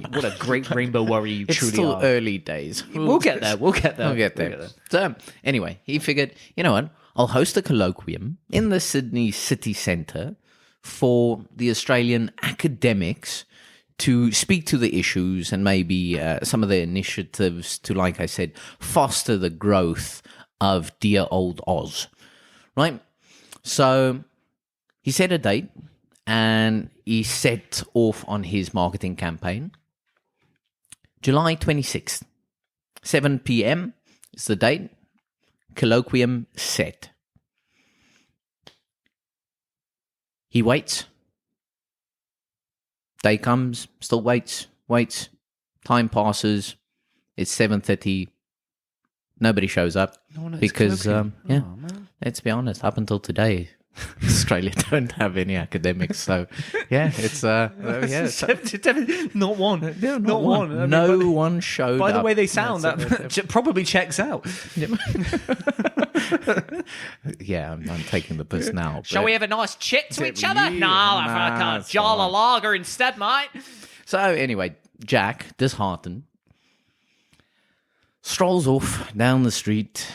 What a great rainbow warrior you It's truly still are. early days. We'll get there. We'll get there. So, anyway, he figured, you know what? I'll host a colloquium in the Sydney city centre for the Australian academics to speak to the issues and maybe some of the initiatives to, like I said, foster the growth of dear old Oz, right? So he set a date and he set off on his marketing campaign. July 26th, 7 p.m. is the date. Colloquium set. He waits. Day comes, still waits. Time passes. It's 7:30. Nobody shows up because, let's be honest, up until today, Australia don't have any academics. So, yeah, it's not one. No, not one. I mean, no one showed up. By the way they sound, that probably checks out. Yeah, I'm taking the piss now. Shall we have a nice chat to each other? No, I can't. Jar a lager instead, mate. So anyway, Jack, disheartened, strolls off down the street,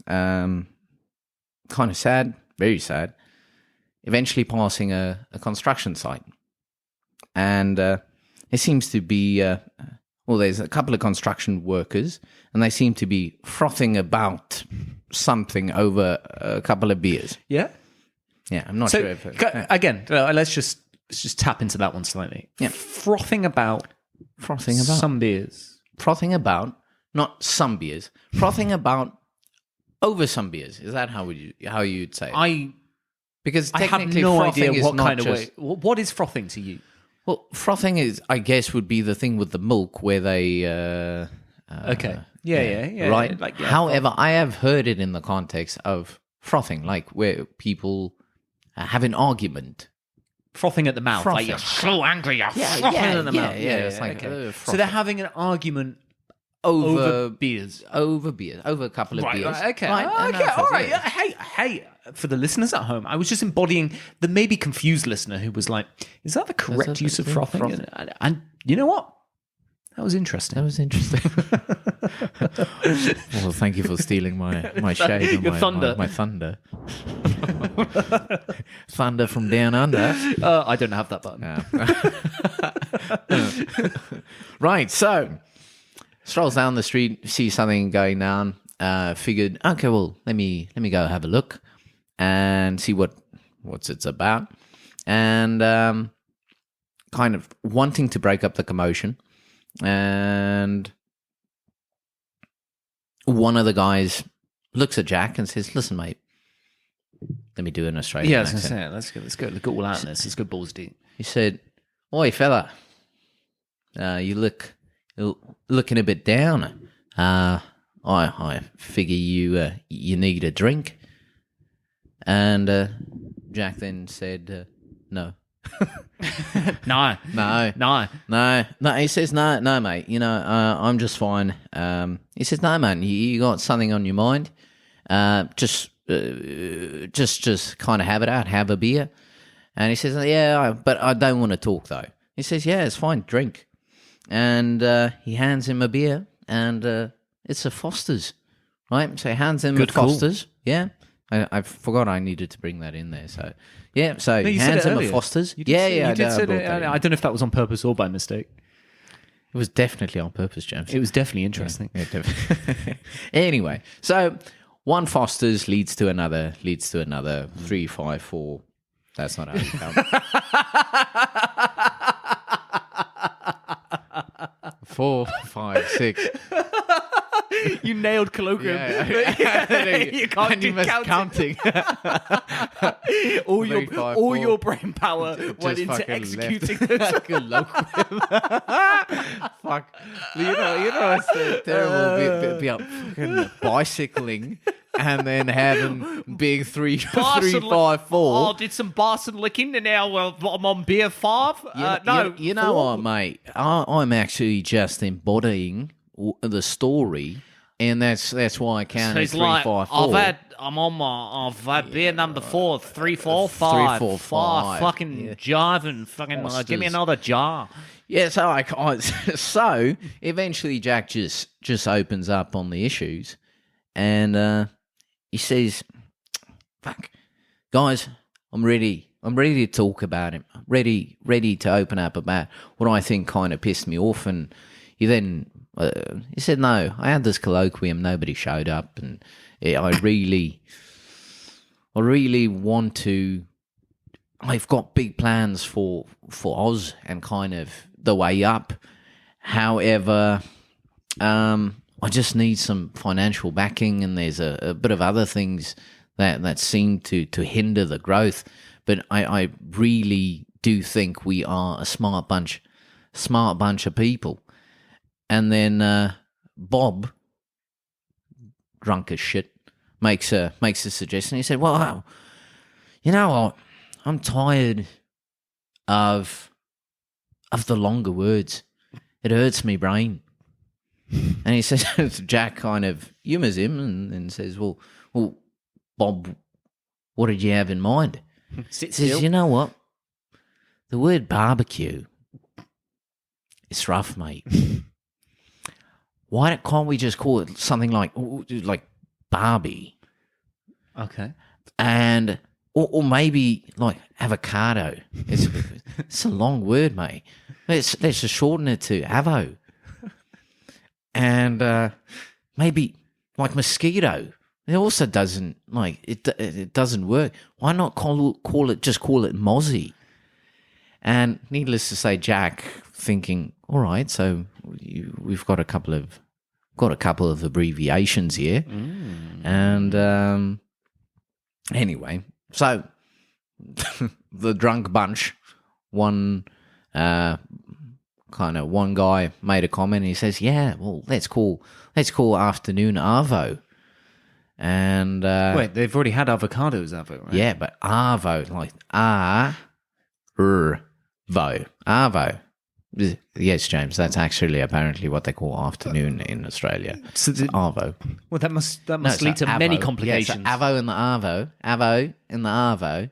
kind of sad, very sad, eventually passing a construction site. And there seems to be, there's a couple of construction workers, and they seem to be frothing about something over a couple of beers. Yeah? Yeah, I'm not sure if... Again, let's just tap into that one slightly. Yeah. Frothing about some beers. Frothing about, not some beers. Frothing about over some beers. Is that how you'd say it? Because I have technically no frothing idea is what not kind of just, way. What is frothing to you? Well, frothing is, I guess, would be the thing with the milk where they... Okay. Yeah. Right? However, I have heard it in the context of frothing, like where people have an argument. Frothing at the mouth. Frothing. Like you're so angry, you're frothing at the mouth. Yeah, it's like, okay. So they're having an argument over beers. Over a couple of beers. Right, okay. Right, okay, all right. Hey, for the listeners at home, I was just embodying the maybe confused listener who was like, is that the correct use of frothing? And you know what? That was interesting. Well, thank you for stealing my shade and thunder. My thunder. Thunder from down under. I don't have that button. Right, so strolls down the street, sees something going down, figured, okay, well, let me go have a look and see what's it's about. And kind of wanting to break up the commotion. And one of the guys looks at Jack and says, "Listen, mate, let me do an Australian Yeah, I was accent." going to say, let's go all out in this. Let's go balls deep. He said, "Oi, fella, you looking a bit down. I figure you need a drink." And Jack then said, "No." No. He says, no, mate. You know, I'm just fine. He says, no, man. You got something on your mind? Just kind of have it out, have a beer. And he says, yeah, but I don't want to talk though. He says, yeah, it's fine, drink. And he hands him a beer, and it's a Foster's, right? So he hands him a Foster's, yeah. I forgot I needed to bring that in there. So, yeah, so you said hands it in the earlier. Fosters. You did Yeah, say- yeah, you did I say brought that- that in. I don't know if that was on purpose or by mistake. It was definitely on purpose, James. It was definitely interesting. Yeah, definitely. Anyway, so one Fosters leads to another, 3, 5, 4. That's not how you count. 4, 5, 6. You nailed colloquium. Yeah. You can't And you do missed counting. all 3, 5, 4. Your brain power went Just into fucking executing left. colloquium. Fuck. You know, it's terrible. Be up fucking bicycling and then having being 3, 5, 4. Oh, did some Boston licking and now I'm on beer 5? You know 4. what, mate? I'm actually just embodying the story, and that's why I counted He's 3, like, 5, 4. I've had beer number 4, 3, 4, 5. 3, 4, 5. Fucking jiving, fucking give me Fosters. another jar. Yeah, so eventually Jack just opens up on the issues, and he says, "Fuck, guys, I'm ready to talk about him. Ready to open up about what I think kind of pissed me off." And he then he said, "No, I had this colloquium. Nobody showed up, and I really want to. I've got big plans for Oz and kind of the way up. However, I just need some financial backing, and there's a bit of other things that seem to hinder the growth. But I really do think we are a smart bunch of people." And then Bob, drunk as shit, makes a suggestion. He said, "Well, you know what? I'm tired of the longer words. It hurts me brain." And he says, Jack kind of humours him and says, well, Bob, what did you have in mind? Sit He says, still. "You know what? The word barbecue, it's rough, mate. Why can't we just call it something like Barbie? Okay. And or maybe like avocado. It's a long word, mate. Let's just shorten it to avo. And maybe like mosquito. It also doesn't it doesn't work. Why not call it mozzie?" And needless to say, Jack thinking, all right, so we've got a couple of abbreviations here, and anyway, so the drunk bunch, one guy made a comment. And he says, "Yeah, well, let's call afternoon arvo." And Wait, they've already had avocados, have it, right? yeah, but arvo, like arvo. Yes, James, that's actually apparently what they call afternoon in Australia. So Arvo. well, that must No, lead to so many avo. complications. Yeah, so avo and the arvo.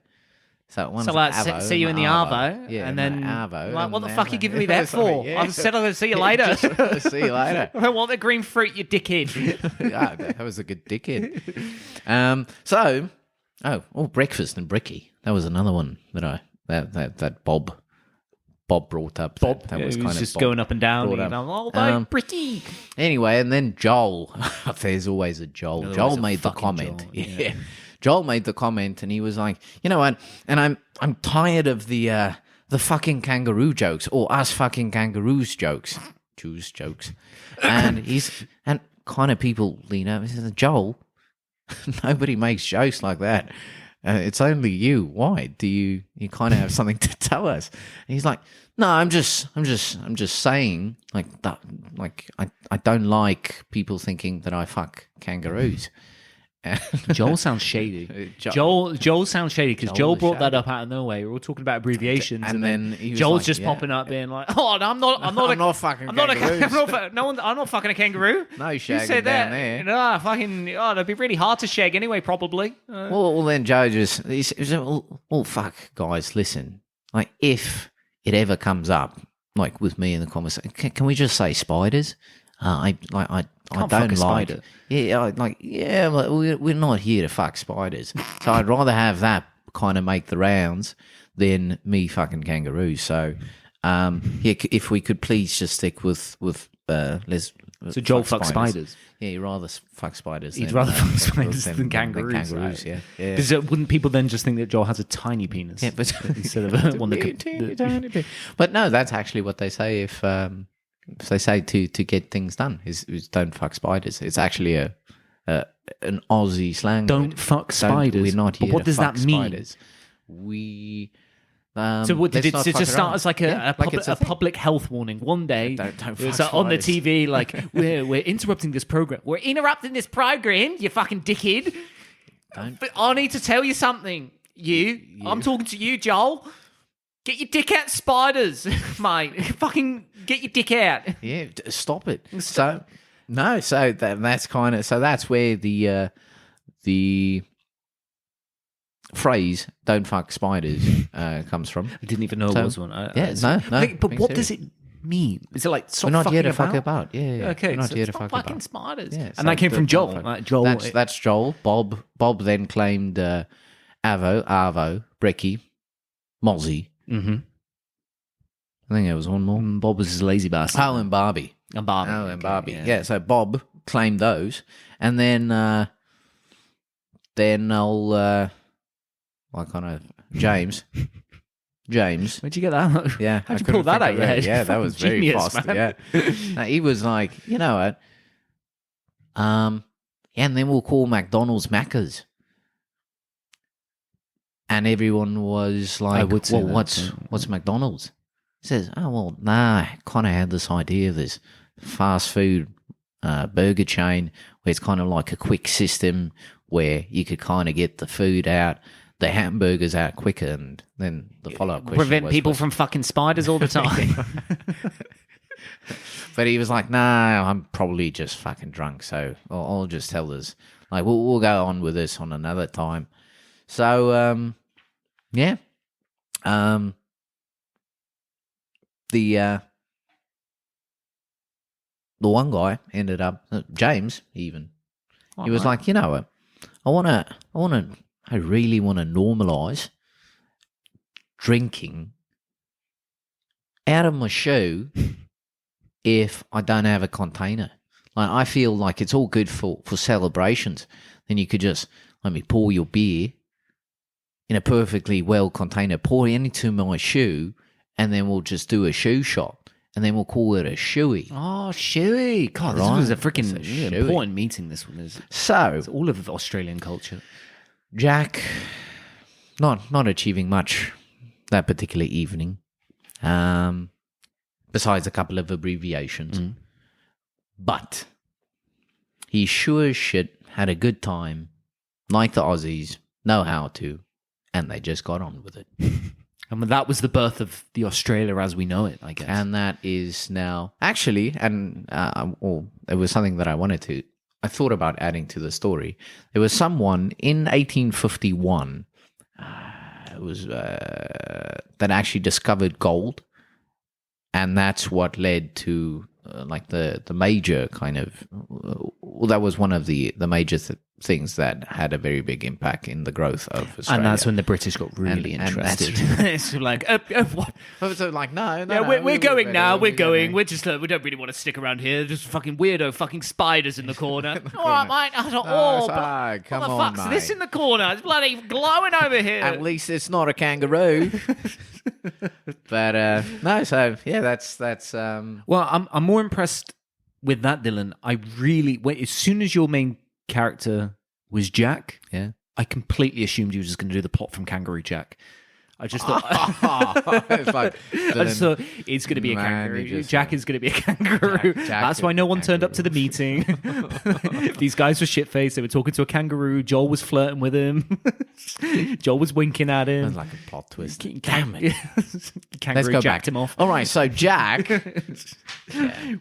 So one's So like, avo see you in the arvo, yeah, and then arvo. like, what and the fuck are you arvo. giving me that for? Yeah. I said I'm going to see you later. See you later. I want the green fruit, you dickhead. That was a good dickhead. Breakfast and Bricky. That was another one that Bob brought up. That was He kind was of just Bob going up and down. brought And up. I'm very pretty. Anyway, and then Joel. There's always a Joel. There's Joel always a made the fucking comment. Joel, Yeah. Joel made the comment, and he was like, "You know what? And I'm tired of the fucking kangaroo jokes, or us fucking kangaroos jokes, Jews jokes." And and kind of people lean over and say, "Joel, nobody makes jokes like that. It's only you. Why do you kind of have something to tell us?" And he's like, "No, I'm just saying like that. Like I don't like people thinking that I fuck kangaroos." Joel sounds shady. Joel sounds shady because Joel brought that up out of nowhere. We're all talking about abbreviations, and then he was Joel's like, just yeah. popping up, being like, "Oh, I'm not fucking I'm kangaroos. not fucking a kangaroo. No Who shagging said down that? there. No, fucking. Oh, it'd be really hard to shag anyway, probably. Well, then Joe he said, well, fuck, guys, listen. Like, if it ever comes up, like with me in the conversation, can we just say spiders? I Can't don't fuck a like spider. but we're not here to fuck spiders. So I'd rather have that kind of make the rounds than me fucking kangaroos. So if we could please just stick with let's. So Joel fucks spiders. Yeah, he'd rather fuck spiders. He'd rather fuck spiders than kangaroos. Kangaroos, right? yeah. Because wouldn't people then just think that Joel has a tiny penis? Yeah, but instead of one that could. tiny bit. But no, that's actually what they say if they say to get things done is don't fuck spiders. It's actually an Aussie slang. Don't fuck spiders. We're not here But what to does fuck that mean? spiders. We. So what did it let's not just fuck start around. as like Yeah, a thing. public health warning? One day, Don't it was fuck on the spiders. TV, like we're interrupting this program. We're interrupting this program, you fucking dickhead. But I need to tell you something. I'm talking to you, Joel. Get your dick out, spiders, mate. Fucking get your dick out. Yeah, stop it. So that's kind of that's where the phrase "don't fuck spiders" comes from. I didn't even know So, it was one. No. But being what does serious. it mean? Is it like stop We're not fucking here to about? fuck about. Yeah. Okay, We're not so here to stop fuck fucking about. spiders. Yeah, and that came from Joel. don't fuck. Like, Joel. That's Joel. Bob then claimed Arvo, Brecky, Mozzie. Mm-hmm. I think there was one more. Bob was his lazy bastard. Oh, and Barbie. And Barbie. Oh, and Okay, Barbie. Yeah. So Bob claimed those, and then I'll what kind of James. Where'd you get that? Yeah, How'd I you couldn't pull that think out of your it. head? Yeah, that was very Genius, fast. man. Yeah, no, he was like, you know what? And then we'll call McDonald's Macca's, and everyone was like, I would say "Well, that, what's McDonald's?" He says, "Oh well, nah, I kind of had this idea of this fast food burger chain where it's kind of like a quick system where you could kind of get the food out." The hamburgers out quicker, and then the follow-up question Prevent was, people from fucking spiders all the time. But he was like, "Nah, I'm probably just fucking drunk, so I'll just tell this. Like, we'll go on with this on another time." So, yeah, the one guy ended up James even. He was like, you know what? I really want to normalize drinking out of my shoe if I don't have a container. Like, I feel like it's all good for celebrations. Then you could just let me pour your beer in a perfectly well container, pour it into my shoe, and then we'll just do a shoe shot. And then we'll call it a shoey. Oh, shoey. God, this Right. was a It's freaking a shoey. important meeting, this one is. So, It's all of Australian culture. Jack, not achieving much that particular evening, besides a couple of abbreviations. But he sure as shit had a good time, like the Aussies know how to, and they just got on with it. And that was the birth of the Australia as we know it, I guess. And that is now actually, and it was something that I thought about adding to the story. There was someone in 1851 that actually discovered gold, and that's what led to like the major kind of. Well, that was one of the major things that had a very big impact in the growth of Australia. And that's when the British got really And interested. It's like, what? So like, no, Yeah, we're going now. We're going. going. We're just. We don't really want to stick around here. Just fucking weirdo, fucking spiders in the corner. All right, mate. I thought, come what the on, fuck's this mate. in the corner? It's bloody glowing over here. At least it's not a kangaroo. But no, so yeah, that's Well, I'm more impressed with that, Dylan. I really, as soon as your main character was Jack, yeah. I completely assumed you were just going to do the plot from Kangaroo Jack. I just thought, It's like, I just thought it's going to be a Man, kangaroo. you just- Jack is going to be a kangaroo. Jack That's is why no a one turned up to the kangaroo. meeting. These guys were shit-faced. They were talking to a kangaroo. Joel was flirting with him. Joel was winking at him. That's like a plot twist. Damn it. Kangaroo Let's go jacked back. him off. All right, so Jack,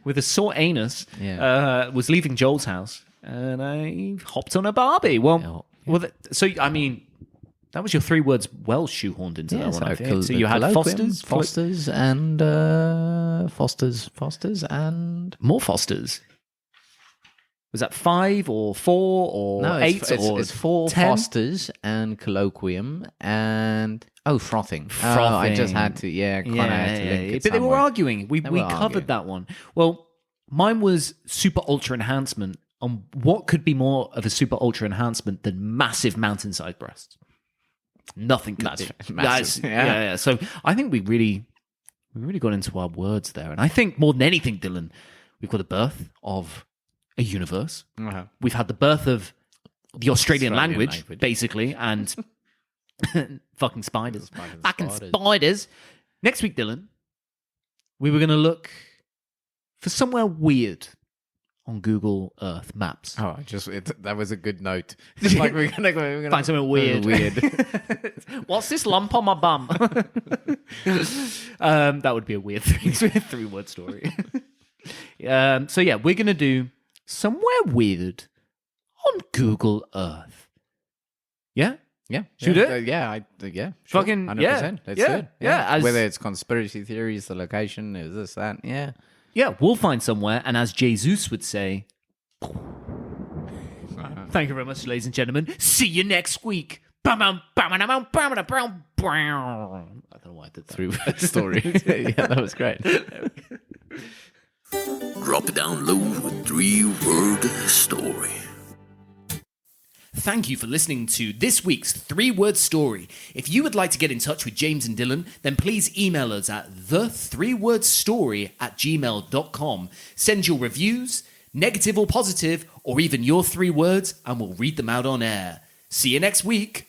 With a sore anus, Yeah. was leaving Joel's house, and I hopped on a Barbie. Well, so I mean, That was your 3 words well shoehorned into that one. I think. So you had Colloquium, Fosters, and Fosters, and more Fosters. Was that 5 or 4 or 8 or it's 4 10? Fosters and Colloquium and Frothing. Frothing. I just had to, kind of had to link it But they were somewhere. arguing. We covered arguing. that one. Well, mine was Super.Ultra.Enhancement on what could be more of a Super.Ultra.Enhancement than massive mountainside breasts. Nothing could be. Massive. Yeah. So I think we really got into our words there. And I think more than anything, Dylan, we've got the birth of a universe. Uh-huh. We've had the birth of the Australian language, basically, and fucking spiders. Fucking spiders. Next week, Dylan, we were going to look for somewhere weird on Google Earth Maps. That was a good note. It's like we're gonna Find something weird. What's this lump on my bum? That would be a weird 3-word story. So yeah, we're going to do somewhere weird on Google Earth. Yeah? Yeah. Should it? Yeah. Sure. Fucking 100%. yeah. Let's do it. Yeah. Whether it's conspiracy theories, the location, is this, that, yeah. Yeah, we'll find somewhere, and as Jesus would say, thank you very much, ladies and gentlemen. See you next week. I don't know why I did that. 3-word story. Yeah, that was great. Drop it down low with 3-word story. Thank you for listening to this week's 3-word story. If you would like to get in touch with James and Dylan, then please email us at the3wordstory@gmail.com. Send your reviews, negative or positive, or even your 3 words, and we'll read them out on air. See you next week.